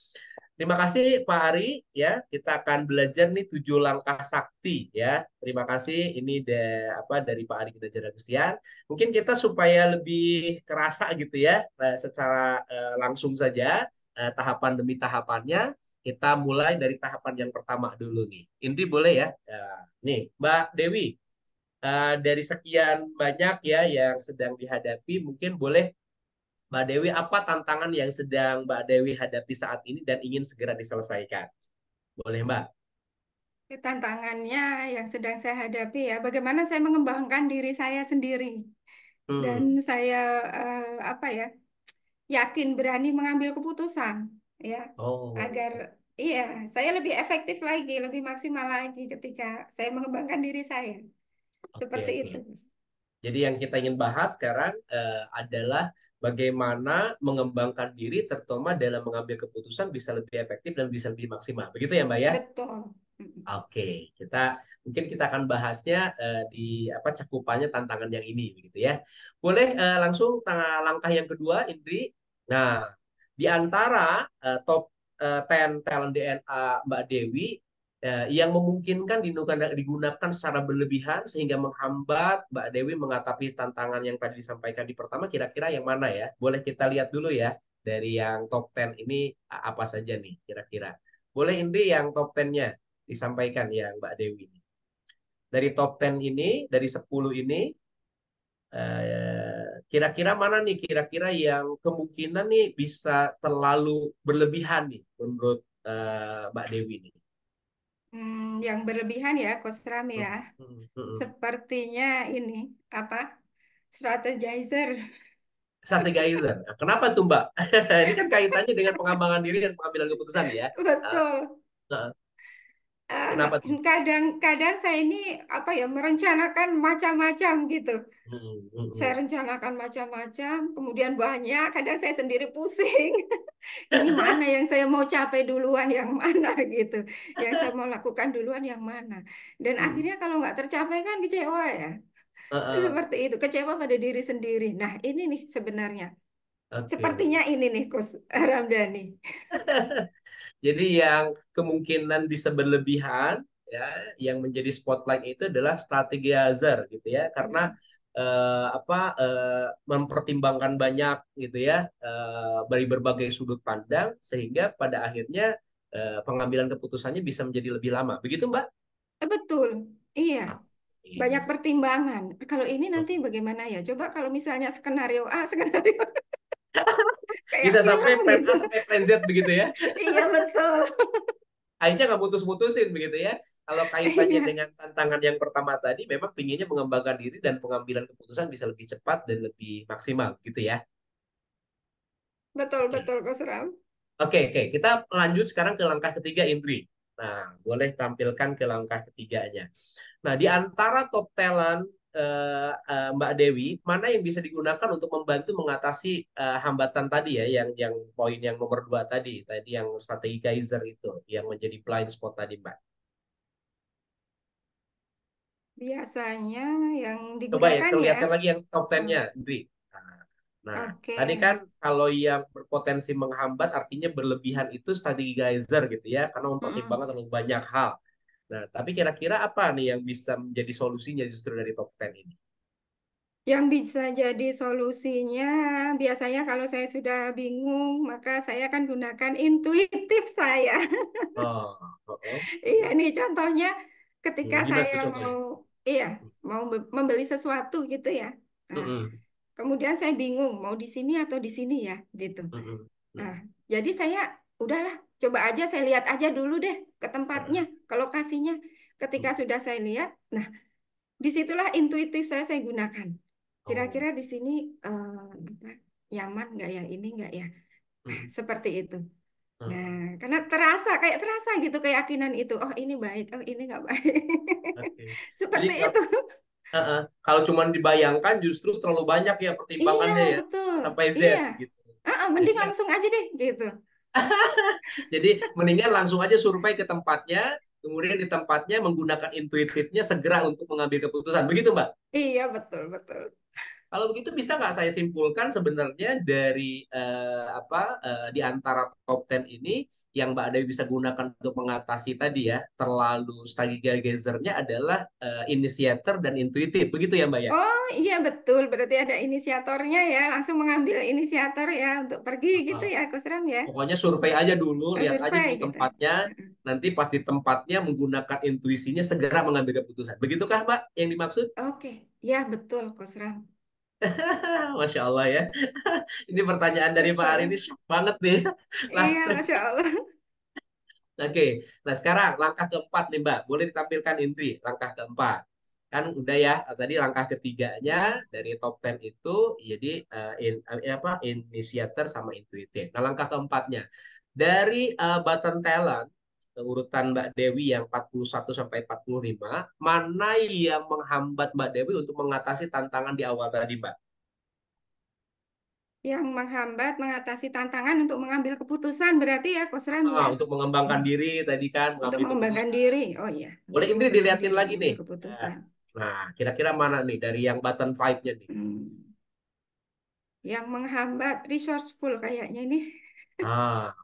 Terima kasih Pak Ari ya. Kita akan belajar nih 7 langkah sakti ya. Terima kasih ini dari Pak Ari Ginanjar Agustian. Mungkin kita supaya lebih kerasa gitu ya secara langsung saja tahapan demi tahapannya. Kita mulai dari tahapan yang pertama dulu nih. Indri boleh ya? Nih Mbak Dewi, dari sekian banyak ya yang sedang dihadapi, mungkin boleh Mbak Dewi apa tantangan yang sedang Mbak Dewi hadapi saat ini dan ingin segera diselesaikan? Boleh Mbak? Tantangannya yang sedang saya hadapi ya, bagaimana saya mengembangkan diri saya sendiri dan Hmm, saya apa ya yakin berani mengambil keputusan ya oh, agar iya saya lebih efektif lagi, lebih maksimal lagi ketika saya mengembangkan diri saya oke seperti oke. itu. Jadi yang kita ingin bahas sekarang adalah bagaimana mengembangkan diri terutama dalam mengambil keputusan bisa lebih efektif dan bisa lebih maksimal. Begitu ya Mbak ya? Betul. Mm-mm. Oke, kita akan bahasnya di cakupannya tantangan yang ini begitu ya. Boleh langsung langkah yang kedua, Indri. Nah, di antara top 10 talent DNA Mbak Dewi yang memungkinkan digunakan secara berlebihan sehingga menghambat Mbak Dewi menghadapi tantangan yang tadi disampaikan di pertama, kira-kira yang mana ya? Boleh kita lihat dulu ya, dari yang top 10 ini apa saja nih kira-kira. Boleh Indri yang top 10-nya disampaikan yang Mbak Dewi ini. Dari top 10 ini, dari 10 ini, kira-kira mana nih kira-kira yang kemungkinan nih bisa terlalu berlebihan nih menurut Mbak Dewi ini? Yang berlebihan ya, Coach Ram ya. Hmm, hmm, hmm. Sepertinya ini apa? Strategizer. Strategizer. Nah, kenapa tuh Mbak? Ini kan kaitannya dengan pengembangan diri dan pengambilan keputusan ya. Ah, Betul. ah, Eh, kenapa tuh? Kadang-kadang saya ini apa ya merencanakan macam-macam gitu. Hmm, hmm, Saya hmm. rencanakan macam-macam, kemudian banyak, kadang saya sendiri pusing. Ini mana yang saya mau capai duluan, yang mana gitu. Yang saya mau lakukan duluan, yang mana. Dan Hmm. akhirnya kalau nggak tercapai kan kecewa ya. Ah, ah. Seperti itu, kecewa pada diri sendiri. Nah, ini nih sebenarnya. Oke. Sepertinya ini nih, Coach Ramdhani. Jadi yang kemungkinan bisa berlebihan ya, yang menjadi spotlight itu adalah strategizer gitu ya, karena mempertimbangkan banyak gitu ya, dari berbagai sudut pandang sehingga pada akhirnya pengambilan keputusannya bisa menjadi lebih lama. Begitu, Mbak? Betul, iya. Ah, Banyak iya. pertimbangan. Kalau ini nanti bagaimana ya? Coba kalau misalnya skenario A, skenario kayak Bisa film sampai plan gitu. A sampai plan Z begitu ya. Iya, betul. Akhirnya nggak putus-putusin begitu ya. Kalau kaitannya Iya, dengan tantangan yang pertama tadi, memang pinginnya mengembangkan diri dan pengambilan keputusan bisa lebih cepat dan lebih maksimal gitu ya. betul, Oke, betul, Coach Ram. oke. Kita lanjut sekarang ke langkah ketiga, Indri. Nah, boleh tampilkan ke langkah ketiganya. Nah, di antara top talent Mbak Dewi, mana yang bisa digunakan untuk membantu mengatasi hambatan tadi ya, yang poin yang nomor 2 tadi yang strategi geyser itu, yang menjadi blind spot tadi, Mbak. Biasanya yang Coba ya, digunakan ya. kelihatan lagi yang top Oh, 10-nya, Indri. Nah, nah, oke. tadi kan kalau yang berpotensi menghambat artinya berlebihan itu strategi geyser gitu ya, karena Mm-mm. mempertimbangkan terlalu banyak hal. Nah, tapi kira-kira apa nih yang bisa menjadi solusinya justru dari top 10 ini? Yang bisa jadi solusinya, biasanya kalau saya sudah bingung, maka saya akan gunakan intuitif saya. Oh, oh, oh. Iya, nih contohnya ketika Gimana saya tuh mau, contohnya? iya, mau membeli sesuatu gitu ya. Nah, Mm-mm, kemudian saya bingung mau di sini atau di sini ya, gitu. mm-mm, Nah, mm-mm. jadi saya udahlah, coba aja saya lihat aja dulu deh ke tempatnya, Uh-uh, ke lokasinya. Ketika mm. sudah saya lihat, nah disitulah intuitif saya gunakan. Oh, Kira-kira di sini apa, nyaman nggak ya, ini nggak ya, mm, seperti itu. Nah, uh-uh. karena kayak terasa gitu keyakinan itu. Oh ini baik, oh ini nggak baik. Oke. Jadi Seperti kalau itu. kalau cuma dibayangkan justru terlalu banyak ya Iya pertimbangannya ya, betul. sampai Iya. Z gitu. Jadi Mending langsung aja deh gitu. Jadi mendingan langsung aja survei ke tempatnya, kemudian di tempatnya menggunakan intuitifnya segera untuk mengambil keputusan. Begitu, Mbak? Iya betul betul. Kalau begitu bisa nggak saya simpulkan sebenarnya dari di antara top 10 ini yang Mbak Dewi bisa gunakan untuk mengatasi tadi ya terlalu stargazernya adalah inisiator dan intuitif. Begitu ya, Mbak ya? Oh iya betul. Berarti ada inisiatornya ya. Langsung mengambil inisiator ya untuk pergi gitu Heeh. ya, Coach Ram ya. Pokoknya survei aja dulu, lihat aja Survei dulu gitu. tempatnya. Nanti pas di tempatnya menggunakan intuisinya segera mengambil keputusan. Begitukah, Mbak, yang dimaksud? Oke, ya betul, Coach Ram. Masya Allah ya. Ini pertanyaan dari Pak Ari ini Betul. shock banget nih. Iya, Langsung. Masya Allah. Oke, nah sekarang langkah keempat nih Mbak. Boleh ditampilkan Indri, langkah keempat. Kan udah ya, tadi langkah ketiganya dari top 10 itu jadi initiator sama intuitif. Nah langkah keempatnya, dari button talent, urutan Mbak Dewi yang 41 sampai 45, mana yang menghambat Mbak Dewi untuk mengatasi tantangan di awal tadi Mbak? Yang menghambat mengatasi tantangan untuk mengambil keputusan berarti ya, Coach Ram ya. Untuk mengembangkan Hmm. diri tadi kan, Untuk mengambil mengembangkan keputusan. diri. Oh iya, untuk Boleh Indri mengembangkan dilihatin diri, lagi nih. mengambil Nah, keputusan. nah, kira-kira mana nih dari yang button five-nya nih? Hmm. Yang menghambat resourceful kayaknya ini.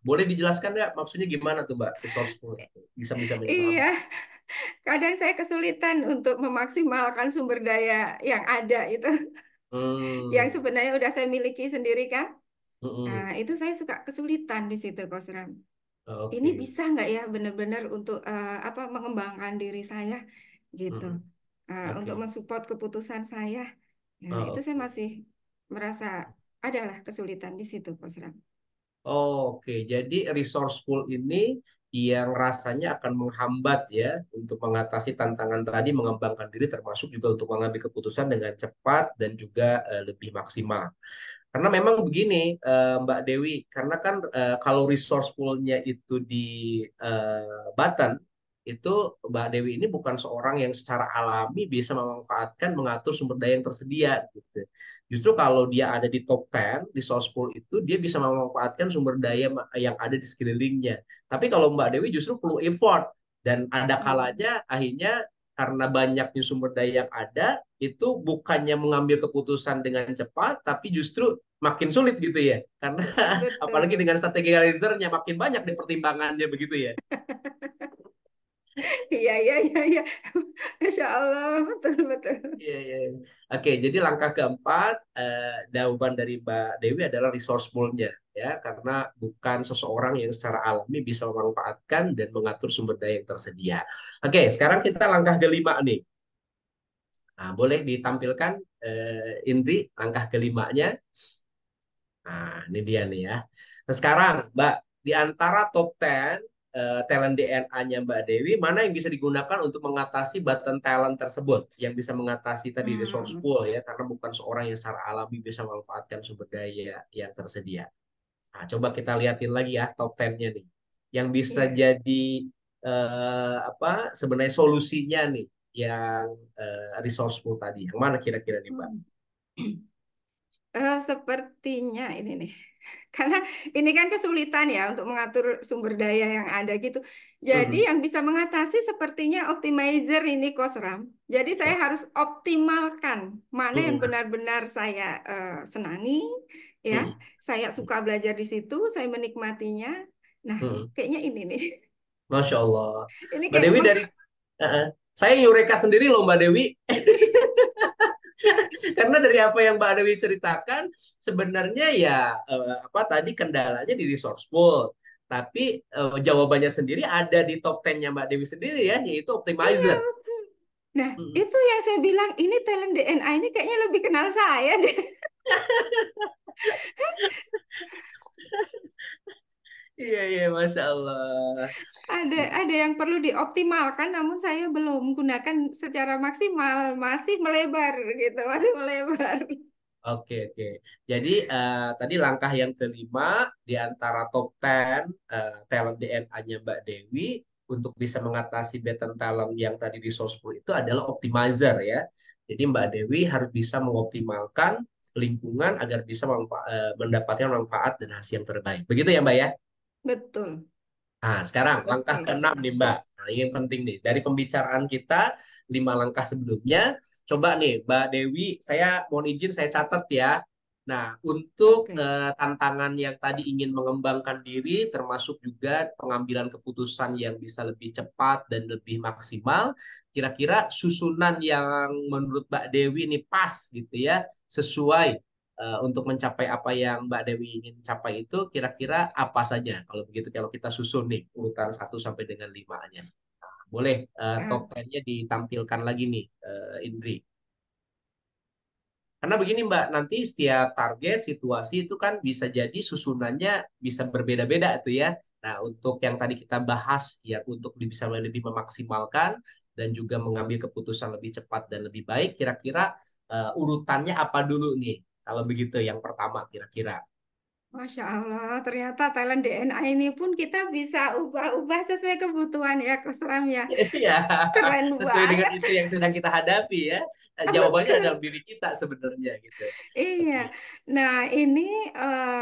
Boleh dijelaskan nggak maksudnya gimana tuh Mbak resourceful itu? Bisa paham. Iya, kadang saya kesulitan untuk memaksimalkan sumber daya yang ada itu, yang Hmm, sebenarnya udah saya miliki sendiri kan. Nah, mm-mm. itu saya suka kesulitan di situ, Coach Ram. Ini Oke. bisa nggak ya benar-benar untuk apa mengembangkan diri saya gitu. Mm-mm. Untuk Oke. mensupport keputusan saya. Nah, itu saya Oke. masih merasa adalah kesulitan di situ, Coach Ram. Oke, jadi resourceful ini yang rasanya akan menghambat ya untuk mengatasi tantangan tadi, mengembangkan diri termasuk juga untuk mengambil keputusan dengan cepat dan juga lebih maksimal. Karena memang begini, Mbak Dewi, karena kan kalau resourceful-nya itu di Button, itu Mbak Dewi ini bukan seorang yang secara alami bisa memanfaatkan, mengatur sumber daya yang tersedia gitu. Justru kalau dia ada di top 10, resourceful itu dia bisa memanfaatkan sumber daya yang ada di sekelilingnya. Tapi kalau Mbak Dewi justru perlu effort dan ada Hmm, kalanya akhirnya karena banyaknya sumber daya yang ada itu bukannya mengambil keputusan dengan cepat tapi justru makin sulit gitu ya karena apalagi betul. dengan strategi lasernya makin banyak di pertimbangannya begitu ya. Iya, iya, iya, iya. Masya Allah, betul, betul. Iya, iya. Oke, jadi langkah keempat, jawaban dari Mbak Dewi adalah resourceful-nya, ya, karena bukan seseorang yang secara alami bisa memanfaatkan dan mengatur sumber daya yang tersedia. Oke, sekarang kita langkah kelima nih. Nah, boleh ditampilkan Indri langkah kelimanya. Nah, ini dia nih ya. Nah, sekarang, Mbak, di antara top 10 talent DNA-nya Mbak Dewi, mana yang bisa digunakan untuk mengatasi button talent tersebut? Yang bisa mengatasi tadi resource Hmm, pool ya, karena bukan seorang yang secara alami bisa memanfaatkan sumber daya yang tersedia. Nah, coba kita liatin lagi ya top 10-nya nih. Yang bisa iya. jadi apa sebenarnya solusinya nih yang resourceful tadi. Yang mana kira-kira nih, Mbak? Hmm. Sepertinya ini nih, karena ini kan kesulitan ya untuk mengatur sumber daya yang ada gitu. Jadi Mhm. yang bisa mengatasi sepertinya optimizer ini Kosram. Jadi saya Oke. harus optimalkan mana yang Mhm. benar-benar saya senangi, ya. Mhm. Saya suka belajar di situ, saya menikmatinya. Nah, Mhm. kayaknya ini nih. Masya Allah. Ini Mbak kayak Dewi dari saya Yureka sendiri loh Mbak Dewi. Karena dari apa yang Mbak Dewi ceritakan, sebenarnya ya apa tadi kendalanya di resourceful. Tapi jawabannya sendiri ada di top 10-nya Mbak Dewi sendiri ya, yaitu Iya, optimizer. betul. Nah, Mm. itu yang saya bilang, ini talent DNA ini kayaknya lebih kenal saya deh. Iya, iya, Masya Allah. Ada yang perlu dioptimalkan, namun saya belum gunakan secara maksimal, masih melebar gitu, masih melebar. Oke, oke. Jadi tadi langkah yang kelima di antara top 10 talent DNA-nya Mbak Dewi untuk bisa mengatasi better talent yang tadi resourceful itu adalah optimizer ya. Jadi Mbak Dewi harus bisa mengoptimalkan lingkungan agar bisa mendapatkan manfaat dan hasil yang terbaik. Begitu ya Mbak ya? Betul, Nah, sekarang langkah betul, Mas keenam Ram. nih Mbak. Nah, ini yang penting nih. Dari pembicaraan kita, 5 langkah sebelumnya, coba nih Mbak Dewi, saya mohon izin saya catat ya. Nah, untuk Oke. tantangan yang tadi ingin mengembangkan diri, termasuk juga pengambilan keputusan yang bisa lebih cepat dan lebih maksimal, kira-kira susunan yang menurut Mbak Dewi ini pas gitu ya, sesuai untuk mencapai apa yang Mbak Dewi ingin capai itu kira-kira apa saja? Kalau begitu kalau kita susun nih urutan 1 sampai dengan 5-nya. Boleh top Ah, 10-nya ditampilkan lagi nih Indri. Karena begini Mbak, nanti setiap target situasi itu kan bisa jadi susunannya bisa berbeda-beda tuh ya. Nah, untuk yang tadi kita bahas ya untuk bisa lebih memaksimalkan dan juga mengambil keputusan lebih cepat dan lebih baik, kira-kira urutannya apa dulu nih? Kalau begitu yang pertama kira-kira. Masya Allah, ternyata talent DNA ini pun kita bisa ubah-ubah sesuai kebutuhan ya, Mas Ram ya. Iya, Keren sesuai dengan banget. isu yang sedang kita hadapi ya. Jawabannya ada Betul. dalam diri kita sebenarnya gitu. Iya. Oke. Nah, ini eh,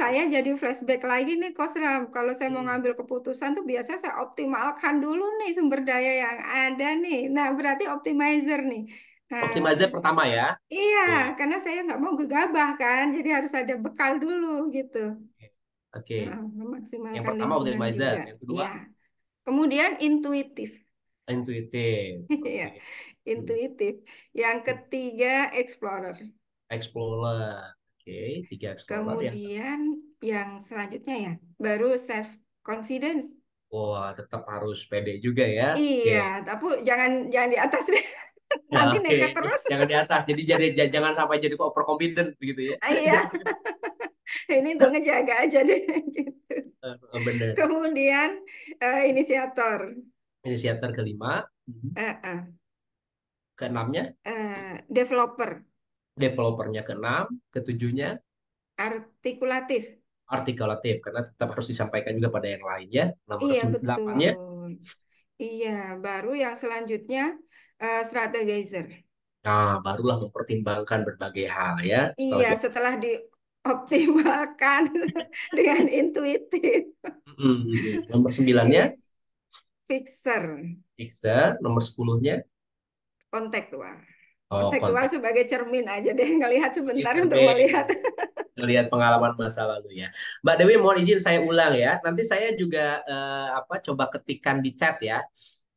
saya jadi flashback lagi nih, Coach Ram. Kalau saya mau Hmm. ngambil keputusan tuh biasa saya optimalkan dulu nih sumber daya yang ada nih. Nah, berarti optimizer nih. Nah, Optimizer pertama ya. iya, Oke. karena saya nggak mau gegabah kan, jadi harus ada bekal dulu gitu. Oke. Yang Memaksimalkan pertama lingkungan optimizer, juga. yang kedua Ya. Kemudian intuitif. intuitif. Ya, Oke. intuitif. Yang ketiga explorer. Explorer. Oke, 3 explorer. Kemudian yang selanjutnya ya, baru self confidence. Wah, tetap harus pede juga ya. Iya, Oke. tapi jangan jangan di atas deh. Ya, Nanti oke. nekat terus. Jangan di atas. Jadi jangan sampai jadi overconfident begitu ya. Iya, ini untuk ngejaga aja deh. Gitu. Bener. Kemudian inisiator. Inisiator kelima. Eh, eh, Keenamnya developer. developernya keenam. Ketujuhnya Artikulatif. artikulatif. Karena tetap harus disampaikan juga pada yang lain ya. Nomor Iya, 8-nya. betul. Iya, baru yang selanjutnya strategizer. Nah, barulah mempertimbangkan berbagai hal ya. Setelah Iya, setelah dioptimalkan dengan intuitif. Nomor 9-nya Iya, fixer, fixer. Nomor 10-nya kontekstual. oh, Kontekstual konteks. sebagai cermin aja deh, ngelihat sebentar untuk melihat. Cermin. Melihat pengalaman masa lalu ya. Mbak Dewi mohon izin saya ulang ya. Nanti saya juga coba ketikkan di chat ya.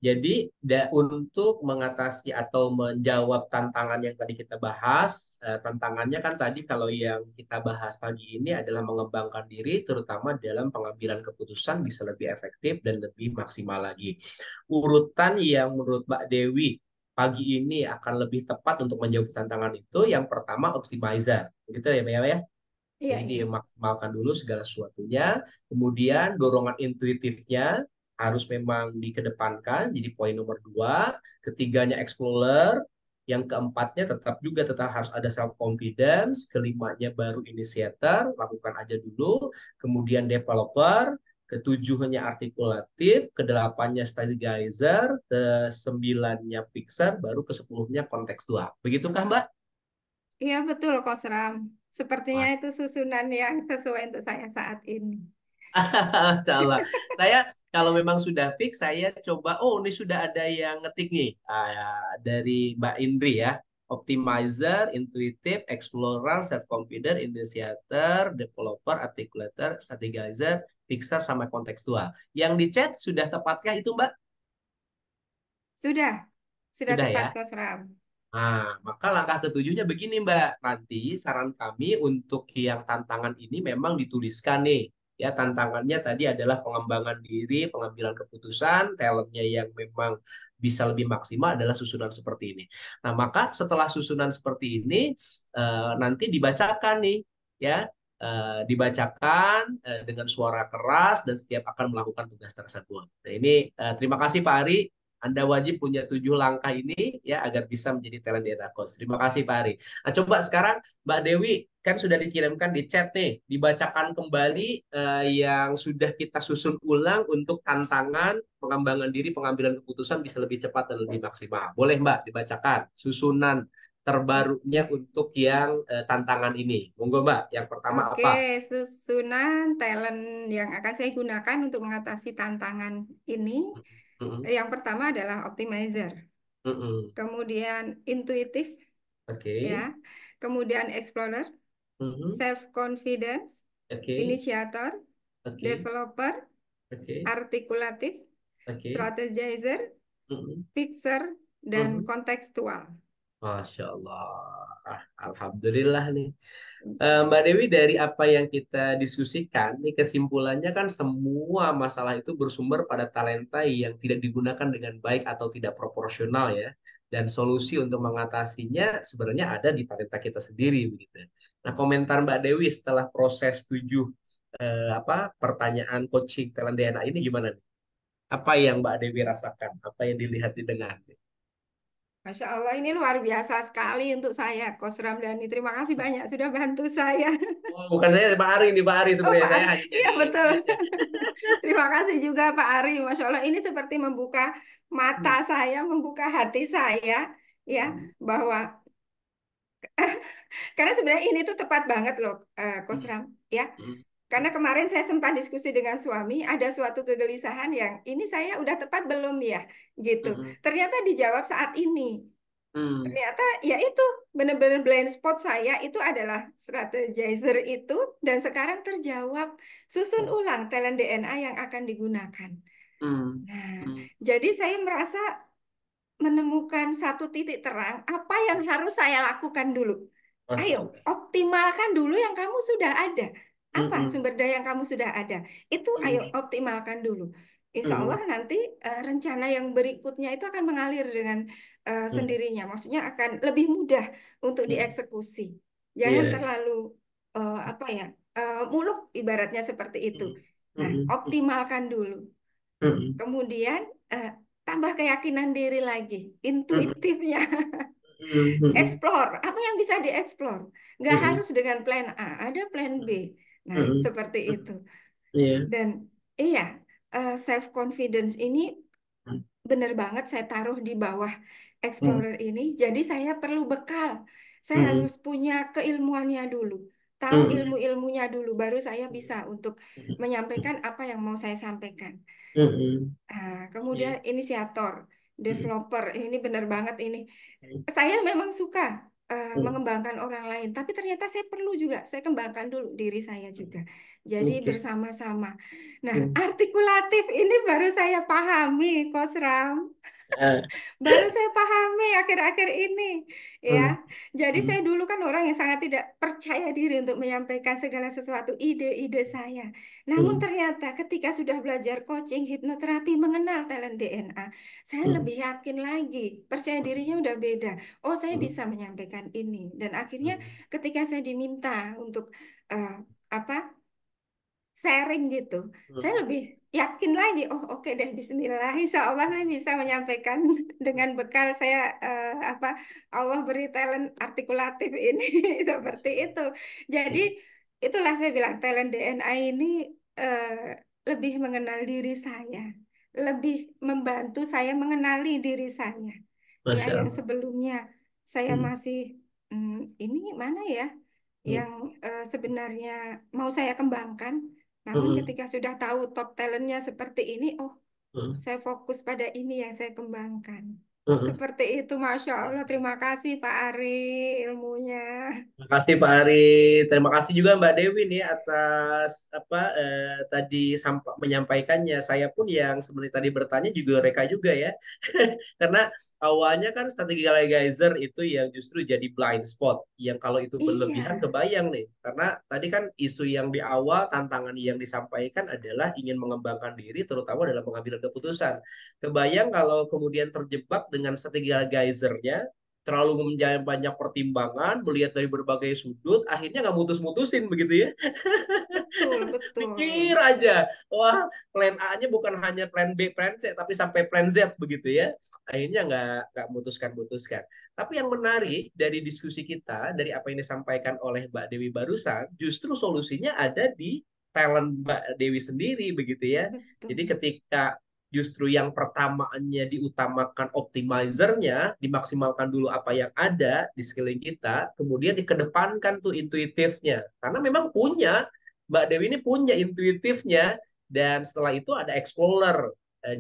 Jadi untuk mengatasi atau menjawab tantangan yang tadi kita bahas, tantangannya kan tadi kalau yang kita bahas pagi ini adalah mengembangkan diri, terutama dalam pengambilan keputusan bisa lebih efektif dan lebih maksimal lagi. Urutan yang menurut Mbak Dewi pagi ini akan lebih tepat untuk menjawab tantangan itu, yang pertama optimizer, gitu ya Mbak ya. Iya, Jadi iya. dimaksimalkan dulu segala sesuatunya. Kemudian dorongan intuitifnya harus memang dikedepankan. Jadi poin nomor 2. Ketiganya explorer. Yang keempatnya tetap harus ada self confidence. Kelimanya baru initiator, lakukan aja dulu. Kemudian developer. Ketujuhnya artikulatif, kedelapannya strategizer, kesembilannya fixer, baru kesepuluhnya kontekstual. Begitukah Mbak? Iya, betul, Kosram. Sepertinya itu susunan yang sesuai untuk saya saat ini. Salah. Saya kalau memang sudah fix, saya coba. Oh, ini sudah ada yang ngetik nih dari Mbak Indri ya. Optimizer, intuitive, explorer, self confident, initiator, developer, articulator, strategizer, fixer, sama kontekstual. Yang di chat sudah tepatkah itu Mbak? Sudah Sudah tepat, ya. Kosram. Nah, maka langkah ketujuhnya begini Mbak. Nanti saran kami untuk yang tantangan ini memang dituliskan nih. Ya, tantangannya tadi adalah pengembangan diri, pengambilan keputusan, talentnya yang memang bisa lebih maksimal adalah susunan seperti ini. Nah, maka setelah susunan seperti ini, nanti dibacakan nih, ya, dibacakan dengan suara keras dan setiap akan melakukan tugas tersebut. Nah, ini terima kasih Pak Ari. Anda wajib punya 7 langkah ini ya agar bisa menjadi talent data coach. Terima kasih Pak Ari. Nah, coba sekarang Mbak Dewi kan sudah dikirimkan di chat nih, dibacakan kembali yang sudah kita susun ulang untuk tantangan pengembangan diri, pengambilan keputusan bisa lebih cepat dan lebih maksimal. Boleh Mbak dibacakan susunan terbarunya Oke. untuk yang tantangan ini. Monggo Mbak, yang pertama Oke, apa? susunan talent yang akan saya gunakan untuk mengatasi tantangan ini. Mm-mm, Yang pertama adalah optimizer, mm-mm. kemudian intuitif, Oke. ya, kemudian explorer, Mm-mm. self confidence, Oke. initiator, Oke. developer, Oke. artikulatif, Oke. strategizer, Mm-mm. fixer, dan Mhm. kontekstual. Masya Allah. Alhamdulillah nih. Mbak Dewi, dari apa yang kita diskusikan, nih kesimpulannya kan semua masalah itu bersumber pada talenta yang tidak digunakan dengan baik atau tidak proporsional ya. Dan solusi untuk mengatasinya sebenarnya ada di talenta kita sendiri begitu. Nah, komentar Mbak Dewi setelah proses 7 pertanyaan coaching talent DNA ini gimana nih? Apa yang Mbak Dewi rasakan? Apa yang dilihat didengar? Masya Allah, ini luar biasa sekali untuk saya, Coach Ramdhani. Terima kasih banyak sudah bantu saya. Oh, bukan saya Pak Ari nih, Pak Ari Oh, sebenarnya Pak saya Ari. hanya Iya, jadi betul. Terima kasih juga Pak Ari. Masya Allah, ini seperti membuka mata saya, membuka hati saya, ya, bahwa karena sebenarnya ini tuh tepat banget loh, Coach Ram, ya. Karena kemarin saya sempat diskusi dengan suami, ada suatu kegelisahan yang ini saya udah tepat belum ya, gitu. Ternyata dijawab saat ini. Ternyata ya itu benar-benar blind spot saya itu adalah strategizer itu, dan sekarang terjawab. Susun ulang talent DNA yang akan digunakan. Hmm. Nah, Hmm. jadi saya merasa menemukan satu titik terang apa yang harus saya lakukan dulu. Masya Ayo, Allah. optimalkan dulu yang kamu sudah ada. Apa Hmm. sumber daya yang kamu sudah ada? Itu ayo Hmm. optimalkan dulu. Insya Hmm. Allah nanti rencana yang berikutnya itu akan mengalir dengan Hmm. sendirinya. Maksudnya akan lebih mudah untuk Hmm. dieksekusi. Jangan Iya. terlalu apa ya, muluk ibaratnya seperti itu. Hmm. Nah, Hmm. optimalkan dulu. Hmm. Kemudian tambah keyakinan diri lagi, Hmm. intuitifnya. Hmm. Hmm. Explore, apa yang bisa dieksplor? Nggak Hmm. harus dengan plan A, ada plan B. Nah, Hmm. seperti itu. Iya. Dan iya, self confidence ini benar banget saya taruh di bawah Hmm. explorer ini. Jadi saya perlu bekal. Saya Hmm. harus punya keilmuannya dulu. Tahu Hmm. ilmu-ilmunya dulu, baru saya bisa untuk menyampaikan apa yang mau saya sampaikan. Hmm. Kemudian Iya. inisiator, Hmm. developer, ini benar banget ini. Hmm. Saya memang suka Hmm. mengembangkan orang lain, tapi ternyata saya perlu juga saya kembangkan dulu diri saya juga. Jadi Oke. bersama-sama. Nah, Hmm. artikulatif ini baru saya pahami, Coach Ram. Ah. Baru saya pahami akhir-akhir ini, ya. Hmm. Jadi Hmm. saya dulu kan orang yang sangat tidak percaya diri untuk menyampaikan segala sesuatu, ide-ide saya. Namun Hmm. ternyata ketika sudah belajar coaching, hipnoterapi, mengenal talent DNA, saya Hmm. lebih yakin lagi, percaya dirinya udah beda. Oh, saya Hmm. bisa menyampaikan ini. Dan akhirnya Hmm. ketika saya diminta untuk eh, apa? Sharing gitu. Saya Hmm. lebih yakin lagi, oh oke deh, Bismillah, Insya Allah saya bisa menyampaikan dengan bekal saya apa Allah beri talent artikulatif ini seperti Masya Allah. itu. Jadi Iya. itulah saya bilang talent DNA ini lebih mengenal diri saya, lebih membantu saya mengenali diri saya. Ya, Masya yang Allah. sebelumnya saya Hmm. masih ini mana ya? Hmm. Yang sebenarnya mau saya kembangkan. Namun Hmm. ketika sudah tahu top talentnya seperti ini, oh Hmm. saya fokus pada ini yang saya kembangkan. Hmm. Seperti itu, Masya Allah. Terima kasih Pak Ari ilmunya. Terima kasih Pak Ari. Terima kasih juga Mbak Dewi nih atas apa tadi menyampaikannya. Saya pun yang sebenarnya tadi bertanya juga Reka juga ya. Karena awalnya kan strategi Gallagher itu yang justru jadi blind spot. Yang kalau itu berlebihan Iya, kebayang nih. Karena tadi kan isu yang di awal, tantangan yang disampaikan adalah ingin mengembangkan diri terutama dalam pengambilan keputusan. Kebayang kalau kemudian terjebak dengan strategi Gallagher-nya, terlalu mempunyai banyak pertimbangan, melihat dari berbagai sudut, akhirnya nggak mutus-mutusin begitu ya. betul, Mikir betul. aja, wah plan A-nya bukan hanya plan B, plan C, tapi sampai plan Z begitu ya. Akhirnya nggak mutuskan-mutuskan. Tapi yang menarik dari diskusi kita, dari apa yang disampaikan oleh Mbak Dewi barusan, justru solusinya ada di talent Mbak Dewi sendiri begitu ya. Jadi Betul. ketika justru yang pertamanya diutamakan optimizernya, dimaksimalkan dulu apa yang ada di sekeliling kita, kemudian dikedepankan tuh intuitifnya. Karena memang punya, Mbak Dewi ini punya intuitifnya, dan setelah itu ada explorer.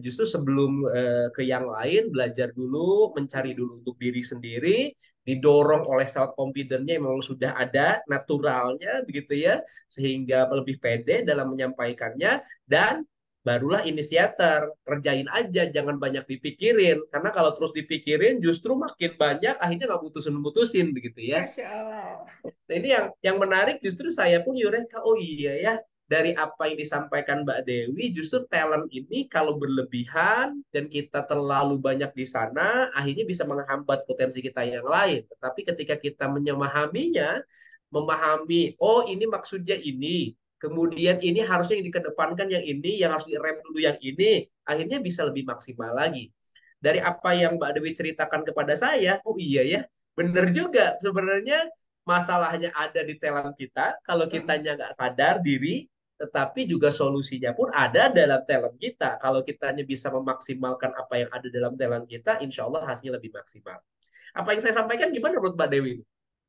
Justru sebelum ke yang lain, belajar dulu, mencari dulu untuk diri sendiri, didorong oleh self confidence-nya yang memang sudah ada naturalnya begitu ya, sehingga lebih pede dalam menyampaikannya, dan barulah inisiator, kerjain aja, jangan banyak dipikirin, karena kalau terus dipikirin justru makin banyak, akhirnya nggak mutusin begitu ya. Masya Allah. Nah, ini yang menarik, justru saya pun Yureka, oh iya ya, dari apa yang disampaikan Mbak Dewi, justru talent ini kalau berlebihan dan kita terlalu banyak di sana, akhirnya bisa menghambat potensi kita yang lain. Tetapi ketika kita memahaminya, memahami, oh ini maksudnya ini, kemudian ini harusnya yang dikedepankan yang ini, yang harus direm dulu yang ini, akhirnya bisa lebih maksimal lagi. Dari apa yang Mbak Dewi ceritakan kepada saya, oh iya ya, benar juga sebenarnya masalahnya ada di talent kita, kalau kitanya nggak sadar diri, tetapi juga solusinya pun ada dalam talent kita. Kalau kitanya bisa memaksimalkan apa yang ada dalam talent kita, insya Allah hasilnya lebih maksimal. Apa yang saya sampaikan gimana menurut Mbak Dewi?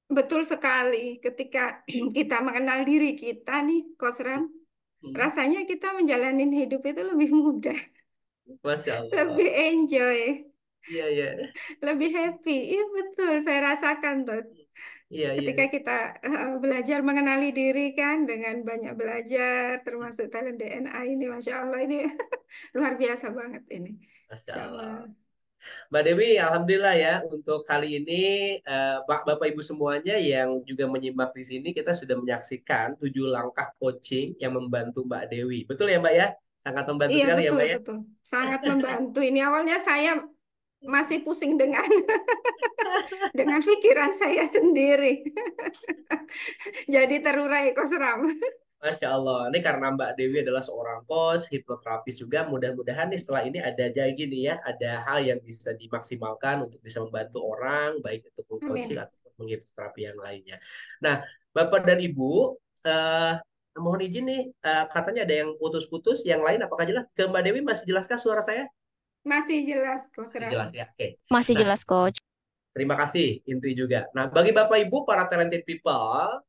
Betul sekali. Ketika kita mengenal diri kita nih, Coach Ram, Hmm. rasanya kita menjalani hidup itu lebih mudah, Masya Allah. lebih enjoy. Iya, iya. lebih happy. Iya betul, saya rasakan tuh. Iya, iya. Ketika kita belajar mengenali diri kan dengan banyak belajar, termasuk talent DNA ini, Masya Allah ini luar biasa banget ini. Masya Masya Allah. Allah. Mbak Dewi, alhamdulillah ya untuk kali ini Bapak Ibu semuanya yang juga menyimak di sini kita sudah menyaksikan 7 langkah coaching yang membantu Mbak Dewi. Betul ya Mbak ya? Sangat membantu Iya sekali ya betul Mbak ya? betul, sangat membantu. Ini awalnya saya masih pusing dengan dengan pikiran saya sendiri. Jadi terurai Kos Ram. Masya Allah, ini karena Mbak Dewi adalah seorang coach, hipnoterapis juga. Mudah-mudahan nih setelah ini ada jadi gini ya, ada hal yang bisa dimaksimalkan untuk bisa membantu orang, baik itu coaching Amin. ataupun menghipnoterapi yang lainnya. Nah, Bapak dan Ibu, mohon izin nih, katanya ada yang putus-putus, yang lain apakah jelas? Ke Mbak Dewi masih jelaskah suara saya? Masih jelas Kos Masih Ram. jelas ya, oke. Masih Nah, jelas, Coach. terima kasih, Intri juga. Nah, bagi Bapak Ibu, para talented people,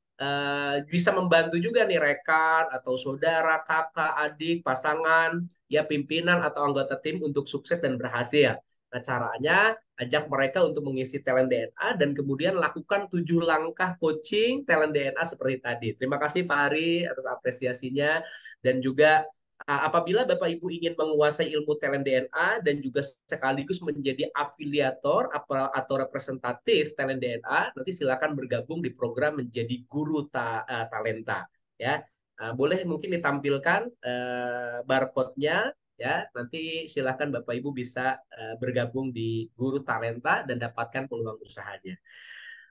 bisa membantu juga nih rekan atau saudara, kakak, adik, pasangan, ya pimpinan atau anggota tim untuk sukses dan berhasil. Nah, caranya ajak mereka untuk mengisi talent DNA dan kemudian lakukan 7 langkah coaching talent DNA seperti tadi. Terima kasih Pak Ari atas apresiasinya dan juga apabila Bapak Ibu ingin menguasai ilmu talent DNA dan juga sekaligus menjadi afiliator atau representatif talent DNA, nanti silakan bergabung di program menjadi guru talenta. Ya, boleh mungkin ditampilkan barcode-nya. Ya, nanti silakan Bapak Ibu bisa bergabung di guru talenta dan dapatkan peluang usahanya.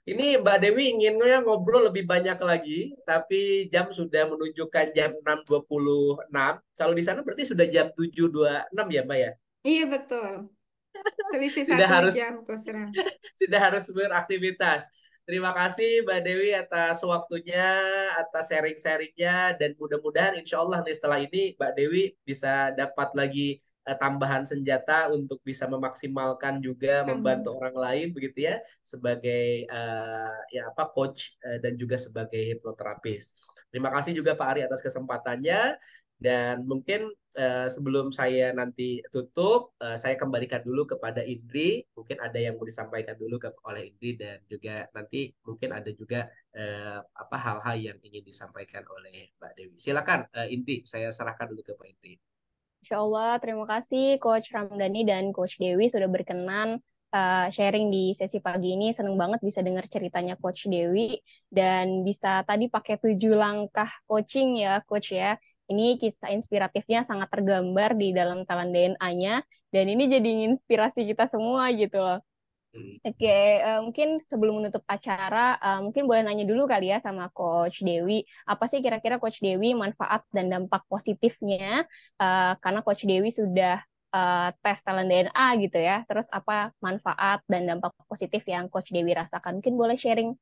Ini Mbak Dewi inginnya ngobrol lebih banyak lagi, tapi jam sudah menunjukkan jam 6.26. Kalau di sana berarti sudah jam 7.26 ya, Mbak ya? Iya betul. Selisih Sudah satu harus jam Kos Ram. sudah harus beraktivitas. Terima kasih Mbak Dewi atas waktunya, atas sharing-sharingnya, dan mudah-mudahan insya Allah nih setelah ini Mbak Dewi bisa dapat lagi tambahan senjata untuk bisa memaksimalkan juga Amin. membantu orang lain begitu ya sebagai ya apa coach dan juga sebagai hipnoterapis. Terima kasih juga Pak Ari atas kesempatannya. Dan mungkin sebelum saya nanti tutup, saya kembalikan dulu kepada Indri. Mungkin ada yang mau disampaikan dulu oleh Indri dan juga nanti mungkin ada juga apa hal-hal yang ingin disampaikan oleh Mbak Dewi. Silakan Indri, saya serahkan dulu ke Pak Indri. Insya Allah, terima kasih Coach Ramdhani dan Coach Dewi sudah berkenan sharing di sesi pagi ini. Seneng banget bisa dengar ceritanya Coach Dewi dan bisa tadi pakai 7 langkah coaching ya Coach ya. Ini kisah inspiratifnya sangat tergambar di dalam talent DNA-nya dan ini jadi inspirasi kita semua gitu loh. Hmm. Oke, mungkin sebelum menutup acara, mungkin boleh nanya dulu kali ya sama Coach Dewi, apa sih kira-kira Coach Dewi manfaat dan dampak positifnya, karena Coach Dewi sudah tes talent DNA gitu ya, terus apa manfaat dan dampak positif yang Coach Dewi rasakan? Mungkin boleh sharing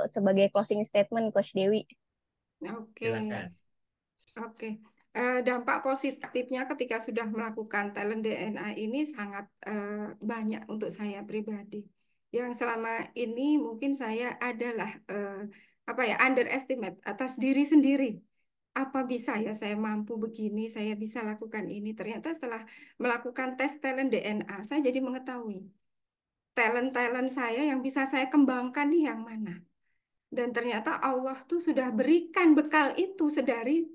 sebagai closing statement Coach Dewi. Oke. Silakan. Oke. Dampak positifnya ketika sudah melakukan talent DNA ini sangat banyak untuk saya pribadi. Yang selama ini mungkin saya adalah apa ya underestimate atas diri sendiri. Apa bisa ya saya mampu begini, saya bisa lakukan ini. Ternyata setelah melakukan tes talent DNA, saya jadi mengetahui talent-talent saya yang bisa saya kembangkan nih yang mana. Dan ternyata Allah tuh sudah berikan bekal itu sedari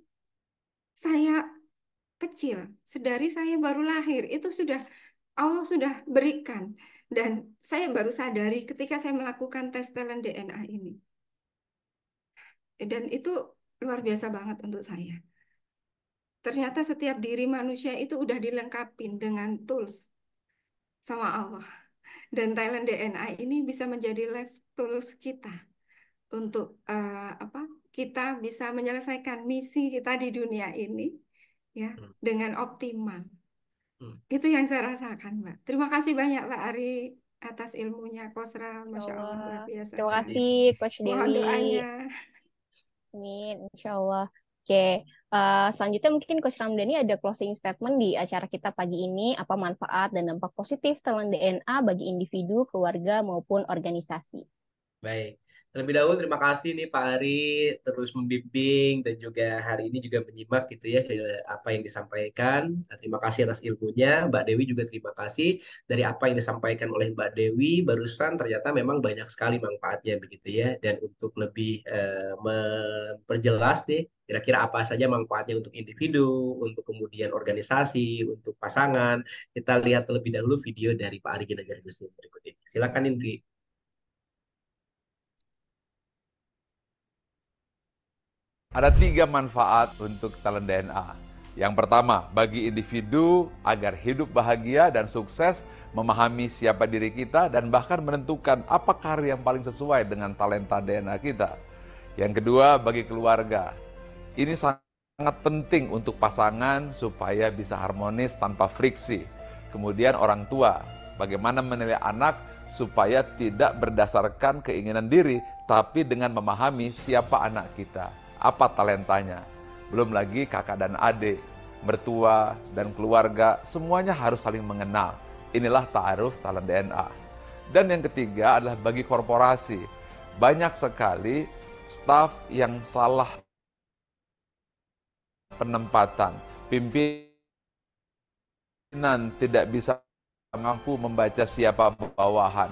saya kecil, sedari saya baru lahir, itu sudah Allah sudah berikan. Dan saya baru sadari ketika saya melakukan tes talent DNA ini. Dan itu luar biasa banget untuk saya. Ternyata setiap diri manusia itu udah dilengkapi dengan tools sama Allah. Dan talent DNA ini bisa menjadi life tools kita untuk apa? Kita bisa menyelesaikan misi kita di dunia ini ya Hmm. dengan optimal. Hmm. Itu yang saya rasakan, Mbak. Terima kasih banyak, Pak Ari, atas ilmunya. Kosra, Insya Masya Allah, luar Allah. biasa Terima sekali. kasih Coach Mohon Dewi. doanya. Amin, Insya Allah. Oke, selanjutnya mungkin Coach Ramdhani ada closing statement di acara kita pagi ini, apa manfaat dan dampak positif talent DNA bagi individu, keluarga, maupun organisasi. Baik. Terlebih dahulu terima kasih nih Pak Ari terus membimbing dan juga hari ini juga menyimak gitu ya apa yang disampaikan. Terima kasih atas ilmunya. Mbak Dewi juga terima kasih dari apa yang disampaikan oleh Mbak Dewi barusan ternyata memang banyak sekali manfaatnya begitu ya. Dan untuk lebih memperjelas nih kira-kira apa saja manfaatnya untuk individu, untuk kemudian organisasi, untuk pasangan. Kita lihat terlebih dahulu video dari Pak Ari Ginanjar Gusti berikut ini. Silakan Indri. Ada 3 manfaat untuk talent DNA. Yang pertama, bagi individu agar hidup bahagia dan sukses, memahami siapa diri kita dan bahkan menentukan apa karir yang paling sesuai dengan talenta DNA kita. Yang kedua, bagi keluarga. Ini sangat penting untuk pasangan supaya bisa harmonis tanpa friksi. Kemudian orang tua, bagaimana menilai anak supaya tidak berdasarkan keinginan diri, tapi dengan memahami siapa anak kita, apa talentanya. Belum lagi kakak dan adik, mertua dan keluarga, semuanya harus saling mengenal. Inilah ta'aruf talent DNA. Dan yang ketiga adalah bagi korporasi. Banyak sekali staf yang salah penempatan, pimpinan tidak bisa mampu membaca siapa bawahan,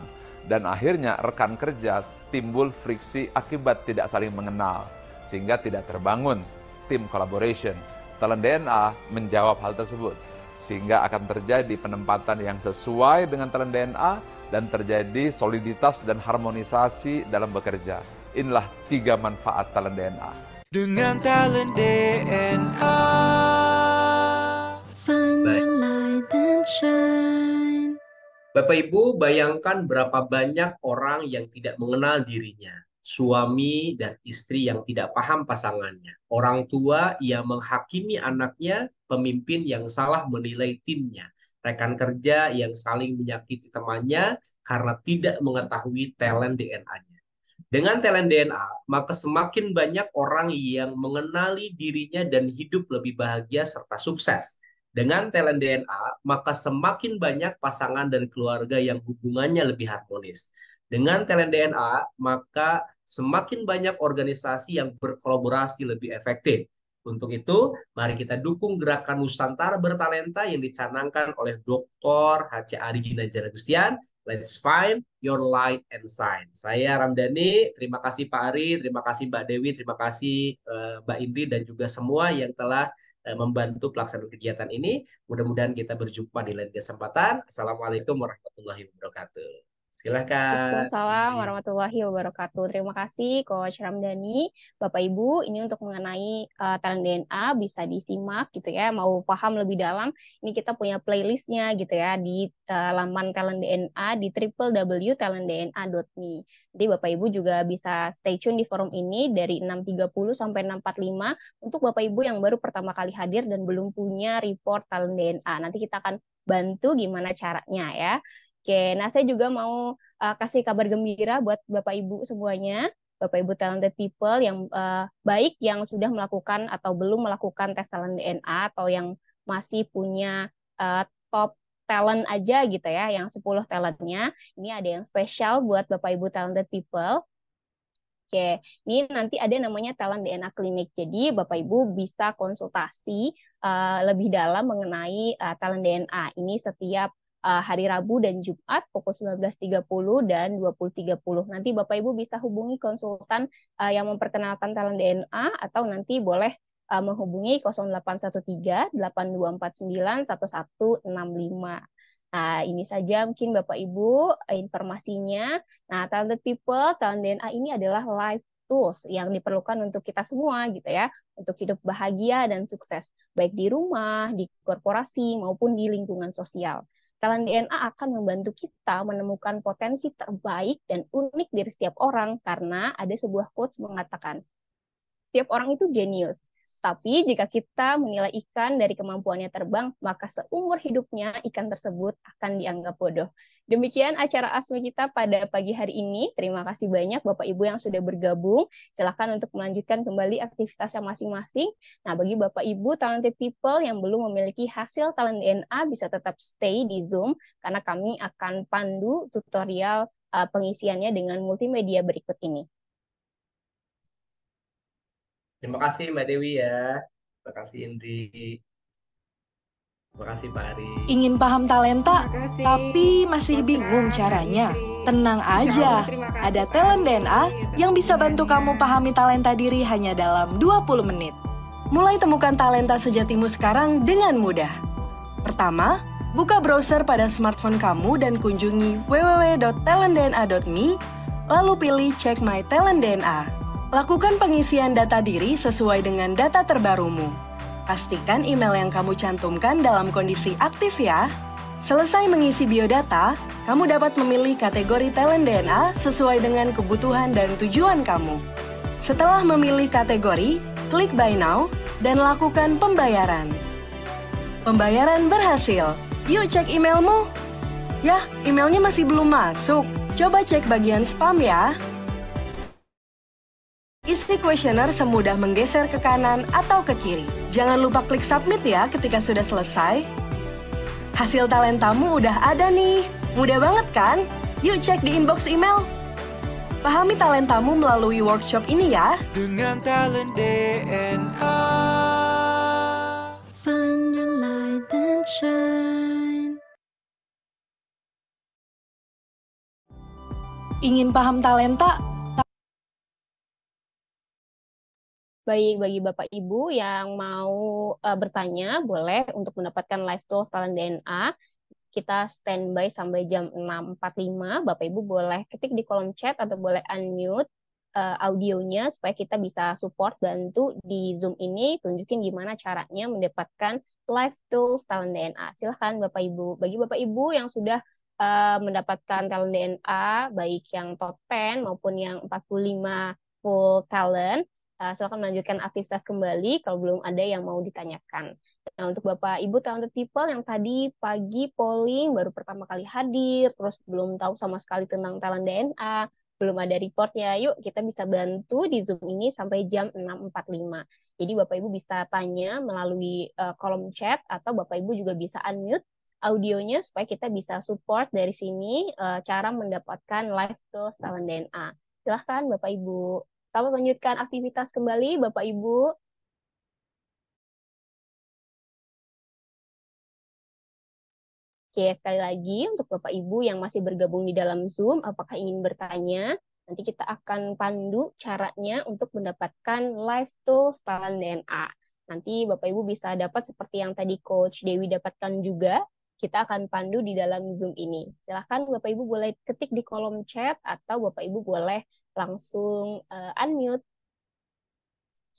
dan akhirnya rekan kerja timbul friksi akibat tidak saling mengenal, sehingga tidak terbangun tim collaboration. Talent DNA menjawab hal tersebut, sehingga akan terjadi penempatan yang sesuai dengan talent DNA dan terjadi soliditas dan harmonisasi dalam bekerja. Inilah 3 manfaat talent DNA. Dengan talent DNA. Find the Baik. light and shine. Bapak Ibu, bayangkan berapa banyak orang yang tidak mengenal dirinya. Suami dan istri yang tidak paham pasangannya. Orang tua yang menghakimi anaknya, pemimpin yang salah menilai timnya. Rekan kerja yang saling menyakiti temannya karena tidak mengetahui talent DNA-nya. Dengan talent DNA, maka semakin banyak orang yang mengenali dirinya dan hidup lebih bahagia serta sukses. Dengan talent DNA, maka semakin banyak pasangan dan keluarga yang hubungannya lebih harmonis. Dengan talent DNA, maka semakin banyak organisasi yang berkolaborasi lebih efektif. Untuk itu, mari kita dukung gerakan Nusantara Bertalenta yang dicanangkan oleh Dr. H.C. Ari Ginanjar Gustian. Let's find your light and shine. Saya Ramdhani, terima kasih Pak Ari, terima kasih Mbak Dewi, terima kasih Mbak Indri dan juga semua yang telah membantu pelaksanaan kegiatan ini. Mudah-mudahan kita berjumpa di lain kesempatan. Assalamualaikum warahmatullahi wabarakatuh. Silakan Waalaikumsalam Indri. warahmatullahi wabarakatuh. Terima kasih Coach Ramdhani. Bapak Ibu, ini untuk mengenai talent DNA bisa disimak gitu ya. Mau paham lebih dalam, ini kita punya playlistnya gitu ya di laman talent DNA di www.talentdna.me. Jadi Bapak Ibu juga bisa stay tune di forum ini dari 6.30 sampai 6.45 untuk Bapak Ibu yang baru pertama kali hadir dan belum punya report talent DNA. Nanti kita akan bantu gimana caranya ya. Oke, nah saya juga mau kasih kabar gembira buat Bapak Ibu semuanya, Bapak Ibu talented people yang baik yang sudah melakukan atau belum melakukan tes talent DNA atau yang masih punya top talent aja gitu ya, yang 10 talentnya. Ini ada yang spesial buat Bapak Ibu talented people. Oke, ini nanti ada namanya talent DNA klinik. Jadi Bapak Ibu bisa konsultasi lebih dalam mengenai talent DNA. Ini setiap hari Rabu dan Jumat pukul 19.30 dan 20.30. Nanti Bapak Ibu bisa hubungi konsultan yang memperkenalkan talent DNA atau nanti boleh menghubungi 0813 8249 1165. Nah, ini saja mungkin Bapak Ibu informasinya. Nah, talented people, talent DNA ini adalah life tools yang diperlukan untuk kita semua gitu ya, untuk hidup bahagia dan sukses, baik di rumah, di korporasi, maupun di lingkungan sosial. Talent DNA akan membantu kita menemukan potensi terbaik dan unik dari setiap orang karena ada sebuah quotes mengatakan, setiap orang itu jenius, Tapi jika kita menilai ikan dari kemampuannya terbang, maka seumur hidupnya ikan tersebut akan dianggap bodoh. Demikian acara ASMI kita pada pagi hari ini. Terima kasih banyak Bapak Ibu yang sudah bergabung. Silakan untuk melanjutkan kembali aktivitasnya masing-masing. Nah, bagi Bapak Ibu talented people yang belum memiliki hasil talent DNA bisa tetap stay di Zoom karena kami akan pandu tutorial pengisiannya dengan multimedia berikut ini. Terima kasih Mbak Dewi ya. Terima kasih Indri. Terima kasih Pak Ari. Ingin paham talenta, Terima kasih, tapi masih Mas bingung Ram dan caranya? Indri. Tenang Insya Allah, aja, terima kasih ada Pak Talent Ari DNA atas yang bisa bantu kamu dukungannya. pahami talenta diri hanya dalam 20 menit. Mulai temukan talenta sejatimu sekarang dengan mudah. Pertama, buka browser pada smartphone kamu dan kunjungi www.talentdna.me, lalu pilih Check My Talent DNA. Lakukan pengisian data diri sesuai dengan data terbarumu. Pastikan email yang kamu cantumkan dalam kondisi aktif ya. Selesai mengisi biodata, kamu dapat memilih kategori talent DNA sesuai dengan kebutuhan dan tujuan kamu. Setelah memilih kategori, klik Buy Now dan lakukan pembayaran. Pembayaran berhasil. Yuk cek emailmu. Yah, emailnya masih belum masuk. Coba cek bagian spam ya. Isi kuesioner semudah menggeser ke kanan atau ke kiri. Jangan lupa klik submit ya ketika sudah selesai. Hasil talentamu udah ada nih. Mudah banget kan? Yuk cek di inbox email. Pahami talentamu melalui workshop ini ya. dengan talent DNA. Find your light and shine. Ingin paham talenta? Baik, bagi Bapak Ibu yang mau bertanya, boleh untuk mendapatkan live tools talent DNA. Kita standby sampai jam 6.45. Bapak Ibu boleh ketik di kolom chat atau boleh unmute audionya supaya kita bisa support bantu di Zoom ini. Tunjukin gimana caranya mendapatkan live tools talent DNA. Silahkan Bapak Ibu. Bagi Bapak Ibu yang sudah mendapatkan talent DNA, baik yang top 10 maupun yang 45 full talent, silakan melanjutkan aktivitas kembali kalau belum ada yang mau ditanyakan. Nah, untuk Bapak Ibu talented people yang tadi pagi polling baru pertama kali hadir, terus belum tahu sama sekali tentang talent DNA, belum ada reportnya, yuk kita bisa bantu di Zoom ini sampai jam 6.45. Jadi Bapak Ibu bisa tanya melalui kolom chat atau Bapak Ibu juga bisa unmute audionya supaya kita bisa support dari sini cara mendapatkan live tools talent DNA. Silahkan Bapak Ibu. Selamat melanjutkan aktivitas kembali, Bapak Ibu. Oke, sekali lagi untuk Bapak Ibu yang masih bergabung di dalam Zoom, apakah ingin bertanya? Nanti kita akan pandu caranya untuk mendapatkan live tools talent DNA. Nanti Bapak Ibu bisa dapat seperti yang tadi Coach Dewi dapatkan juga. Kita akan pandu di dalam Zoom ini. Silahkan Bapak Ibu boleh ketik di kolom chat atau Bapak Ibu boleh langsung unmute.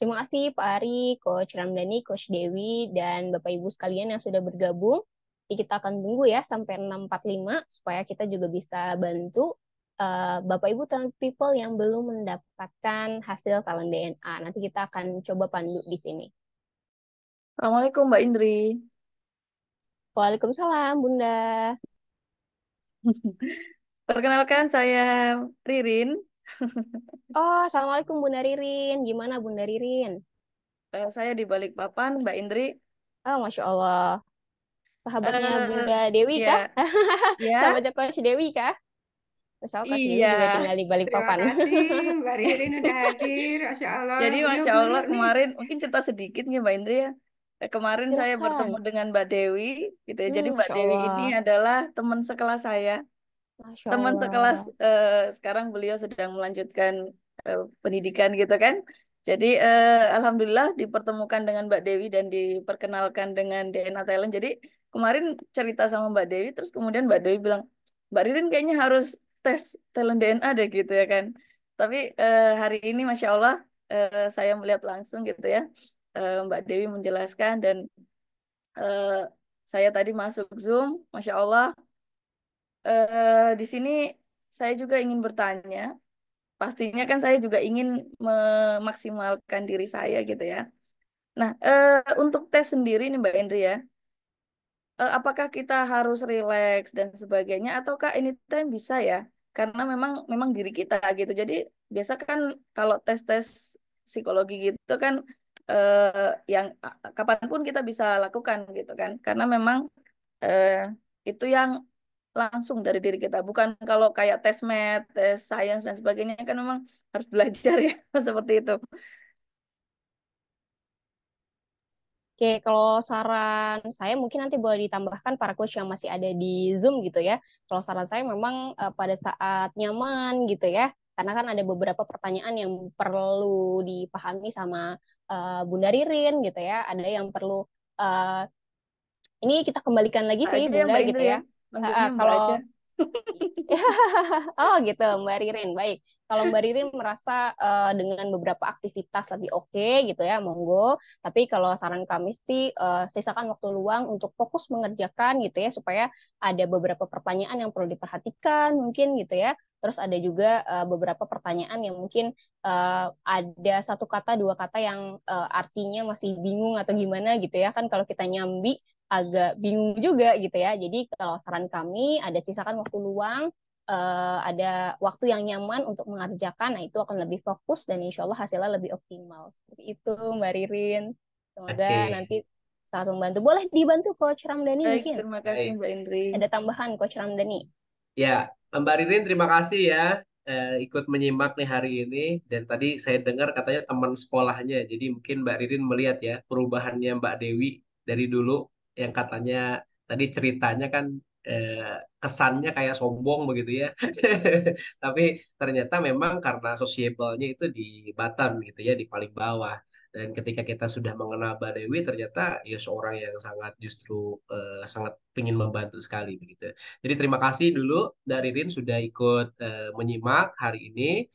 Terima kasih Pak Ari, Coach Ramdhani, Coach Dewi, dan Bapak Ibu sekalian yang sudah bergabung. Jadi kita akan tunggu ya sampai 6.45 supaya kita juga bisa bantu Bapak Ibu talent people yang belum mendapatkan hasil talent DNA. Nanti kita akan coba pandu di sini. Assalamualaikum Mbak Indri. Waalaikumsalam Bunda. Perkenalkan saya Ririn. Oh, Assalamualaikum Bunda Ririn. Gimana Bunda Ririn? Saya di Balikpapan, Mbak Indri. Oh, Masya Allah. Sahabatnya Eh, Bunda Dewi ya, kah? ya, Sahabatnya Coach Dewi kah? Masya Allah, Coach Dewi iya. juga tinggal di Terima Balikpapan. kasih Mbak Ririn udah hadir. Masya Allah, Jadi beliau Masya guru Allah nih. kemarin mungkin cerita sedikit nih Mbak Indri ya. Kemarin saya bertemu Silahkan. dengan Mbak Dewi, gitu ya. Jadi Mbak Masya Dewi ini Allah. adalah teman sekelas saya. Masya Teman sekelas Allah. sekarang beliau sedang melanjutkan pendidikan gitu kan. Jadi alhamdulillah dipertemukan dengan Mbak Dewi dan diperkenalkan dengan DNA Talent. Jadi kemarin cerita sama Mbak Dewi, terus kemudian Mbak Dewi bilang, Mbak Ririn kayaknya harus tes talent DNA deh gitu ya kan. Tapi hari ini Masya Allah saya melihat langsung gitu ya. Mbak Dewi menjelaskan dan eh, saya tadi masuk Zoom, Masya Allah. Di sini saya juga ingin bertanya. Pastinya kan saya juga ingin memaksimalkan diri saya gitu ya. Nah, untuk tes sendiri nih Mbak Indri ya, apakah kita harus rileks dan sebagainya ataukah anytime bisa ya? Karena memang memang diri kita gitu. Jadi biasa kan kalau tes-tes psikologi gitu kan yang kapanpun kita bisa lakukan gitu kan. Karena memang eh, itu yang langsung dari diri kita. Bukan kalau kayak tes math, tes sains dan sebagainya kan memang harus belajar ya seperti itu. Oke, kalau saran saya mungkin nanti boleh ditambahkan para coach yang masih ada di Zoom gitu ya. Kalau saran saya memang pada saat nyaman gitu ya, karena kan ada beberapa pertanyaan yang perlu dipahami sama Bunda Ririn gitu ya. Ada yang perlu eh, ini kita kembalikan lagi Mbak sih aja ya Bunda Mbak gitu Indri ya. ya. Manggilnya Mbak Kalau aja. Oh gitu, Mbak Ririn. Baik. Kalau Mbak Ririn merasa dengan beberapa aktivitas lebih oke gitu ya, monggo. Tapi kalau saran kami sih sisakan waktu luang untuk fokus mengerjakan gitu ya, supaya ada beberapa pertanyaan yang perlu diperhatikan mungkin gitu ya. Terus ada juga beberapa pertanyaan yang mungkin ada satu kata, dua kata yang artinya masih bingung atau gimana gitu ya. Kan kalau kita nyambi agak bingung juga gitu ya. Jadi kalau saran kami ada sisakan waktu luang, ada waktu yang nyaman untuk mengerjakan, nah itu akan lebih fokus dan insya Allah hasilnya lebih optimal. Seperti itu Mbak Ririn. Semoga Oke, nanti sangat membantu. Boleh dibantu Coach Ramdhani Baik, mungkin? terima kasih baik. Mbak Indri. Ada tambahan Coach Ramdhani? Ya, Mbak Ririn terima kasih ya ikut menyimak nih hari ini. Dan tadi saya dengar katanya teman sekolahnya. Jadi mungkin Mbak Ririn melihat ya perubahannya Mbak Dewi dari dulu yang katanya tadi ceritanya kan kesannya kayak sombong begitu ya. Tapi ternyata memang karena sociable-nya itu di Batam gitu ya, di paling bawah. Dan ketika kita sudah mengenal Mbak Dewi, ternyata ya seorang yang sangat justru sangat ingin membantu sekali begitu. Jadi terima kasih dulu Mbak Ririn sudah ikut menyimak hari ini.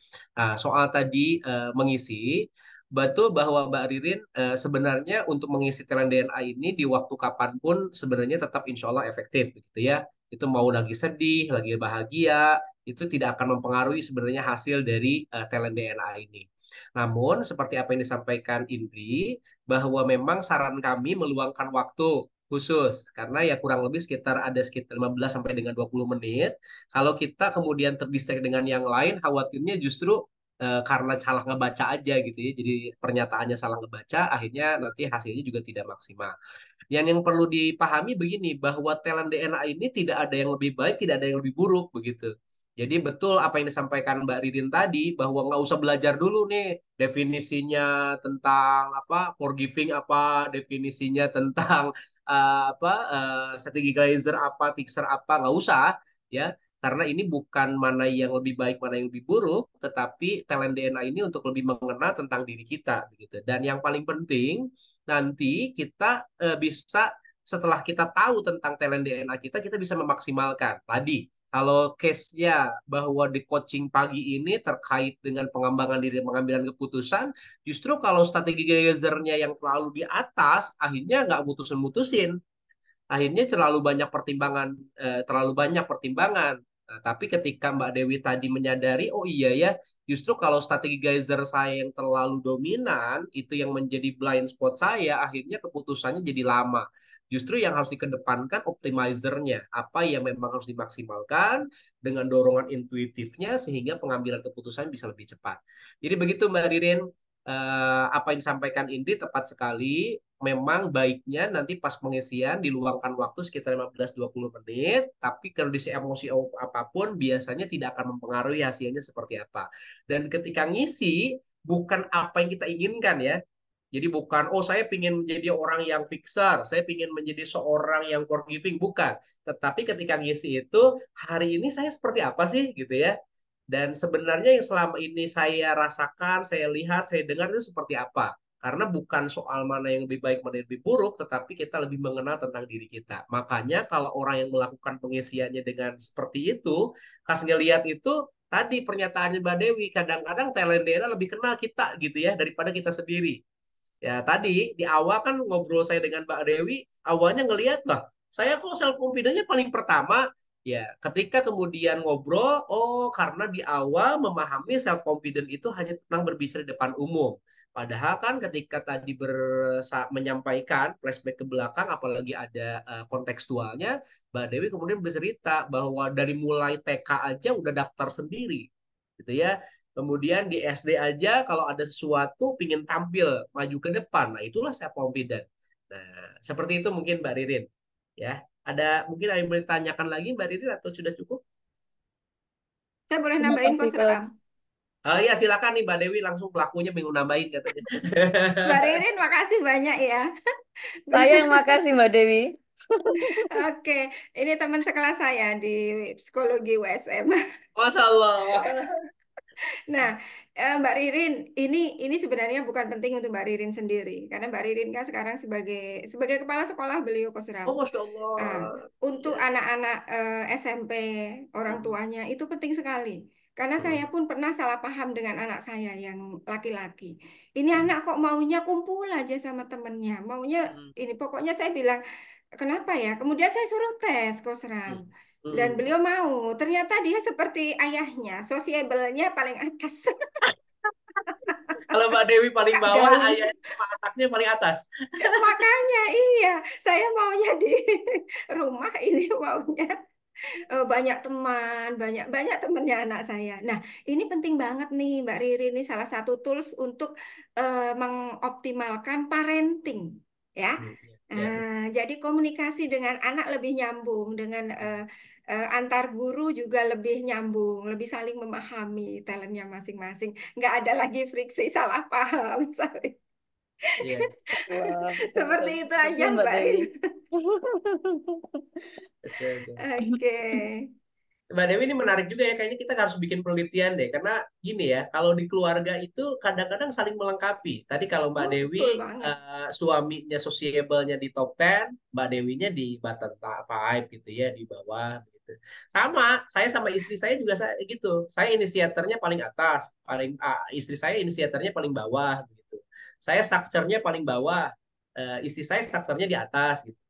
Soal tadi mengisi, betul bahwa Mbak Ririn sebenarnya untuk mengisi talent DNA ini di waktu kapanpun sebenarnya tetap insya Allah efektif begitu ya. Itu mau lagi sedih, lagi bahagia, itu tidak akan mempengaruhi sebenarnya hasil dari talent DNA ini. Namun seperti apa yang disampaikan Indri, bahwa memang saran kami meluangkan waktu khusus karena ya kurang lebih sekitar 15 sampai dengan 20 menit. Kalau kita kemudian terdistract dengan yang lain, khawatirnya justru karena salah ngebaca aja gitu ya. Jadi pernyataannya salah ngebaca, akhirnya nanti hasilnya juga tidak maksimal. Yang perlu dipahami begini, bahwa talent DNA ini tidak ada yang lebih baik, tidak ada yang lebih buruk begitu. Jadi betul apa yang disampaikan Mbak Ririn tadi, bahwa nggak usah belajar dulu nih definisinya tentang apa forgiving, apa definisinya tentang strategi Glazer apa, fixer apa, nggak usah ya. Karena ini bukan mana yang lebih baik, mana yang lebih buruk, tetapi talent DNA ini untuk lebih mengenal tentang diri kita begitu. Dan yang paling penting nanti kita bisa setelah kita tahu tentang talent DNA kita, kita bisa memaksimalkan. Tadi kalau case-nya bahwa di coaching pagi ini terkait dengan pengembangan diri, pengambilan keputusan, justru kalau strategi Geysernya yang terlalu di atas, akhirnya nggak mutusin-mutusin. Akhirnya terlalu banyak pertimbangan. Nah, tapi ketika Mbak Dewi tadi menyadari, oh iya ya, justru kalau strategi geyser saya yang terlalu dominan, itu yang menjadi blind spot saya, akhirnya keputusannya jadi lama. Justru yang harus dikedepankan optimizernya, apa yang memang harus dimaksimalkan dengan dorongan intuitifnya sehingga pengambilan keputusan bisa lebih cepat. Jadi begitu Mbak Ririn, apa yang disampaikan Indri tepat sekali. Memang baiknya nanti pas pengisian diluangkan waktu sekitar 15-20 menit, tapi kondisi emosi apapun biasanya tidak akan mempengaruhi hasilnya seperti apa. Dan ketika ngisi, bukan apa yang kita inginkan ya. Jadi bukan, oh saya ingin menjadi orang yang fixer, saya ingin menjadi seorang yang forgiving, bukan. Tetapi ketika ngisi itu, hari ini saya seperti apa sih gitu ya. Dan sebenarnya yang selama ini saya rasakan, saya lihat, saya dengar itu seperti apa. Karena bukan soal mana yang lebih baik, mana yang lebih buruk, tetapi kita lebih mengenal tentang diri kita. Makanya kalau orang yang melakukan pengisiannya dengan seperti itu, pas ngelihat itu, tadi pernyataannya Mbak Dewi, kadang-kadang talent DNA lebih kenal kita gitu ya, daripada kita sendiri. Ya tadi di awal kan ngobrol saya dengan Mbak Dewi, awalnya ngelihat lah, saya kok self confidence-nya paling pertama, Ya, ketika kemudian ngobrol, oh karena di awal memahami self confident itu hanya tentang berbicara di depan umum. Padahal kan ketika tadi menyampaikan flashback ke belakang, apalagi ada kontekstualnya, Mbak Dewi kemudian bercerita bahwa dari mulai TK aja udah daftar sendiri, gitu ya. Kemudian di SD aja kalau ada sesuatu pingin tampil maju ke depan, nah itulah self confident. Nah, seperti itu mungkin Mbak Ririn, ya. Ada mungkin ada yang boleh ditanyakan lagi Mbak Riri atau sudah cukup? Saya boleh Terima nambahin kasih Coach Coach. Ram. Oh iya silakan nih Mbak Dewi langsung pelakunya bingung nambahin katanya. Mbak Ririn, makasih banyak ya. Saya yang makasih Mbak Dewi. Oke, ini teman sekelas saya di psikologi USM. Masya Allah. Nah, Mbak Ririn, ini sebenarnya bukan penting untuk Mbak Ririn sendiri, karena Mbak Ririn kan sekarang sebagai kepala sekolah beliau Coach Oh Ram. Masya Allah. Untuk Ya. anak-anak SMP, orang tuanya itu penting sekali. Karena saya pun pernah salah paham dengan anak saya yang laki-laki. Ini anak kok maunya kumpul aja sama temennya, maunya ini. Pokoknya saya bilang, kenapa ya? Kemudian saya suruh tes Coach Ram. Dan beliau mau. Ternyata dia seperti ayahnya, sociable-nya paling atas. Kalau Mbak Dewi paling Kak bawah, gaul. ayahnya sama anaknya paling atas. Makanya iya, saya maunya di rumah ini maunya banyak teman, banyak temennya anak saya. Nah, ini penting banget nih Mbak Riri, ini salah satu tools untuk mengoptimalkan parenting, ya. Jadi komunikasi dengan anak lebih nyambung, dengan antar guru juga lebih nyambung, lebih saling memahami talentnya masing-masing. Nggak ada lagi friksi salah paham. Iya. Wah, betul, Seperti betul. itu Betul aja Mbak Mbak Dewi. Rin. Betul, betul. Oke. Mbak Dewi ini menarik juga ya, kayaknya kita harus bikin penelitian deh, karena gini ya, kalau di keluarga itu kadang-kadang saling melengkapi. Tadi kalau Mbak Oh, Dewi betul banget. suaminya sociable-nya di top 10, Mbak Dewinya di bottom 5 gitu ya, di bawah gitu. Sama, saya sama istri saya juga gitu. Saya inisiatornya paling atas, istri saya inisiatornya paling bawah gitu. Saya strukturnya paling bawah, istri saya strukturnya di atas gitu.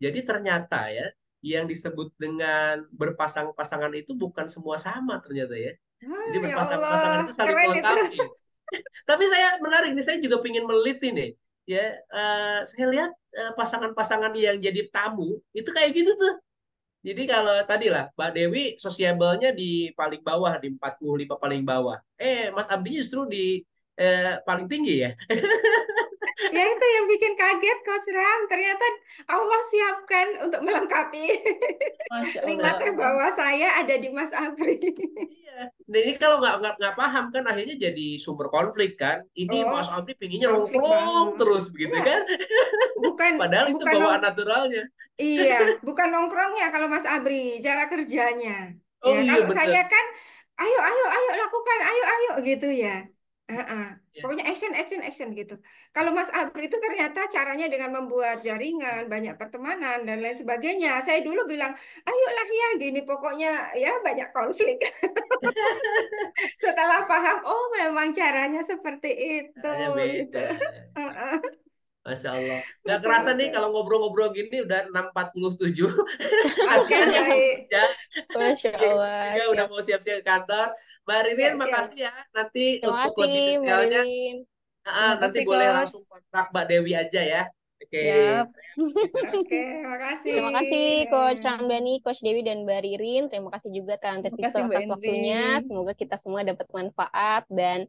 Jadi ternyata ya yang disebut dengan berpasang-pasangan itu bukan semua sama ternyata ya. Jadi Ya berpasang-pasangan itu Allah, saling keren itu. melengkapi. Tapi saya menarik nih, saya juga ingin meneliti nih. Ya, saya lihat pasangan-pasangan yang jadi tamu itu kayak gitu tuh. Jadi kalau tadi lah, Mbak Dewi sosiabelnya di paling bawah, di 45 paling bawah. Mas Abdi justru di paling tinggi ya. Ya itu yang bikin kaget Coach Ram. Ternyata Allah siapkan untuk melengkapi. Masya 5 Allah. terbawah saya ada di Mas Apri. Iya. Nah, ini kalau nggak paham kan akhirnya jadi sumber konflik kan. Ini Mas Oh, Abdi pinginnya konflik nongkrong banget. terus begitu Enggak, kan. bukan Padahal itu bukan bawaan naturalnya. iya, bukan nongkrongnya kalau Mas Abri, cara kerjanya. Oh Ya, iya kalau bener. saya kan ayo ayo ayo lakukan, ayo gitu ya. Ya. Pokoknya action gitu. Kalau Mas Abri itu ternyata caranya dengan membuat jaringan, banyak pertemanan dan lain sebagainya. Saya dulu bilang, ayolah ya gini, pokoknya ya banyak konflik. Setelah paham, oh memang caranya seperti itu Caranya gitu. beda. Masya Allah. Nggak kerasa nih Betul. kalau ngobrol-ngobrol gini udah 6.47. Oke, Kasihan yang mau baik. kerja. Masya Allah. Juga udah Siap. mau siap-siap ke kantor. Mbak Ririn, Siap. makasih ya. Nanti Terima untuk lebih kasih, Mbak detailnya, Ririn. Terima nanti kasih boleh Coach. langsung kontak Mbak Dewi aja ya. Oke. Siap. Oke, makasih. Terima kasih Ya. Coach Ramdhani, Coach Dewi, dan Mbak Ririn. Terima kasih juga Talented Terima kasih People Mbak atas Indri. waktunya. Semoga kita semua dapat manfaat dan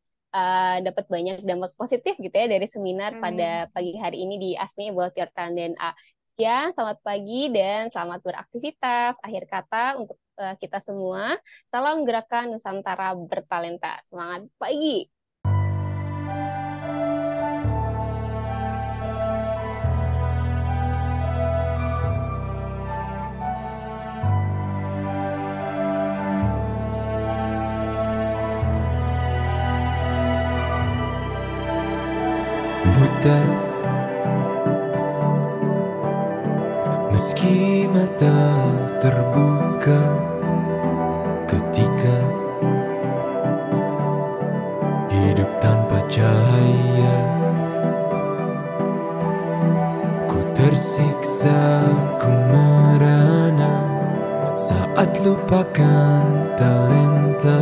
dapat banyak dampak positif gitu ya dari seminar pada pagi hari ini di ASMI About Your Talent DNA. Sekian, selamat pagi dan selamat beraktivitas. Akhir kata untuk kita semua, salam gerakan Nusantara Bertalenta. Semangat pagi! Buta, meski mata terbuka ketika hidup tanpa cahaya, ku tersiksa, ku merana saat lupakan talenta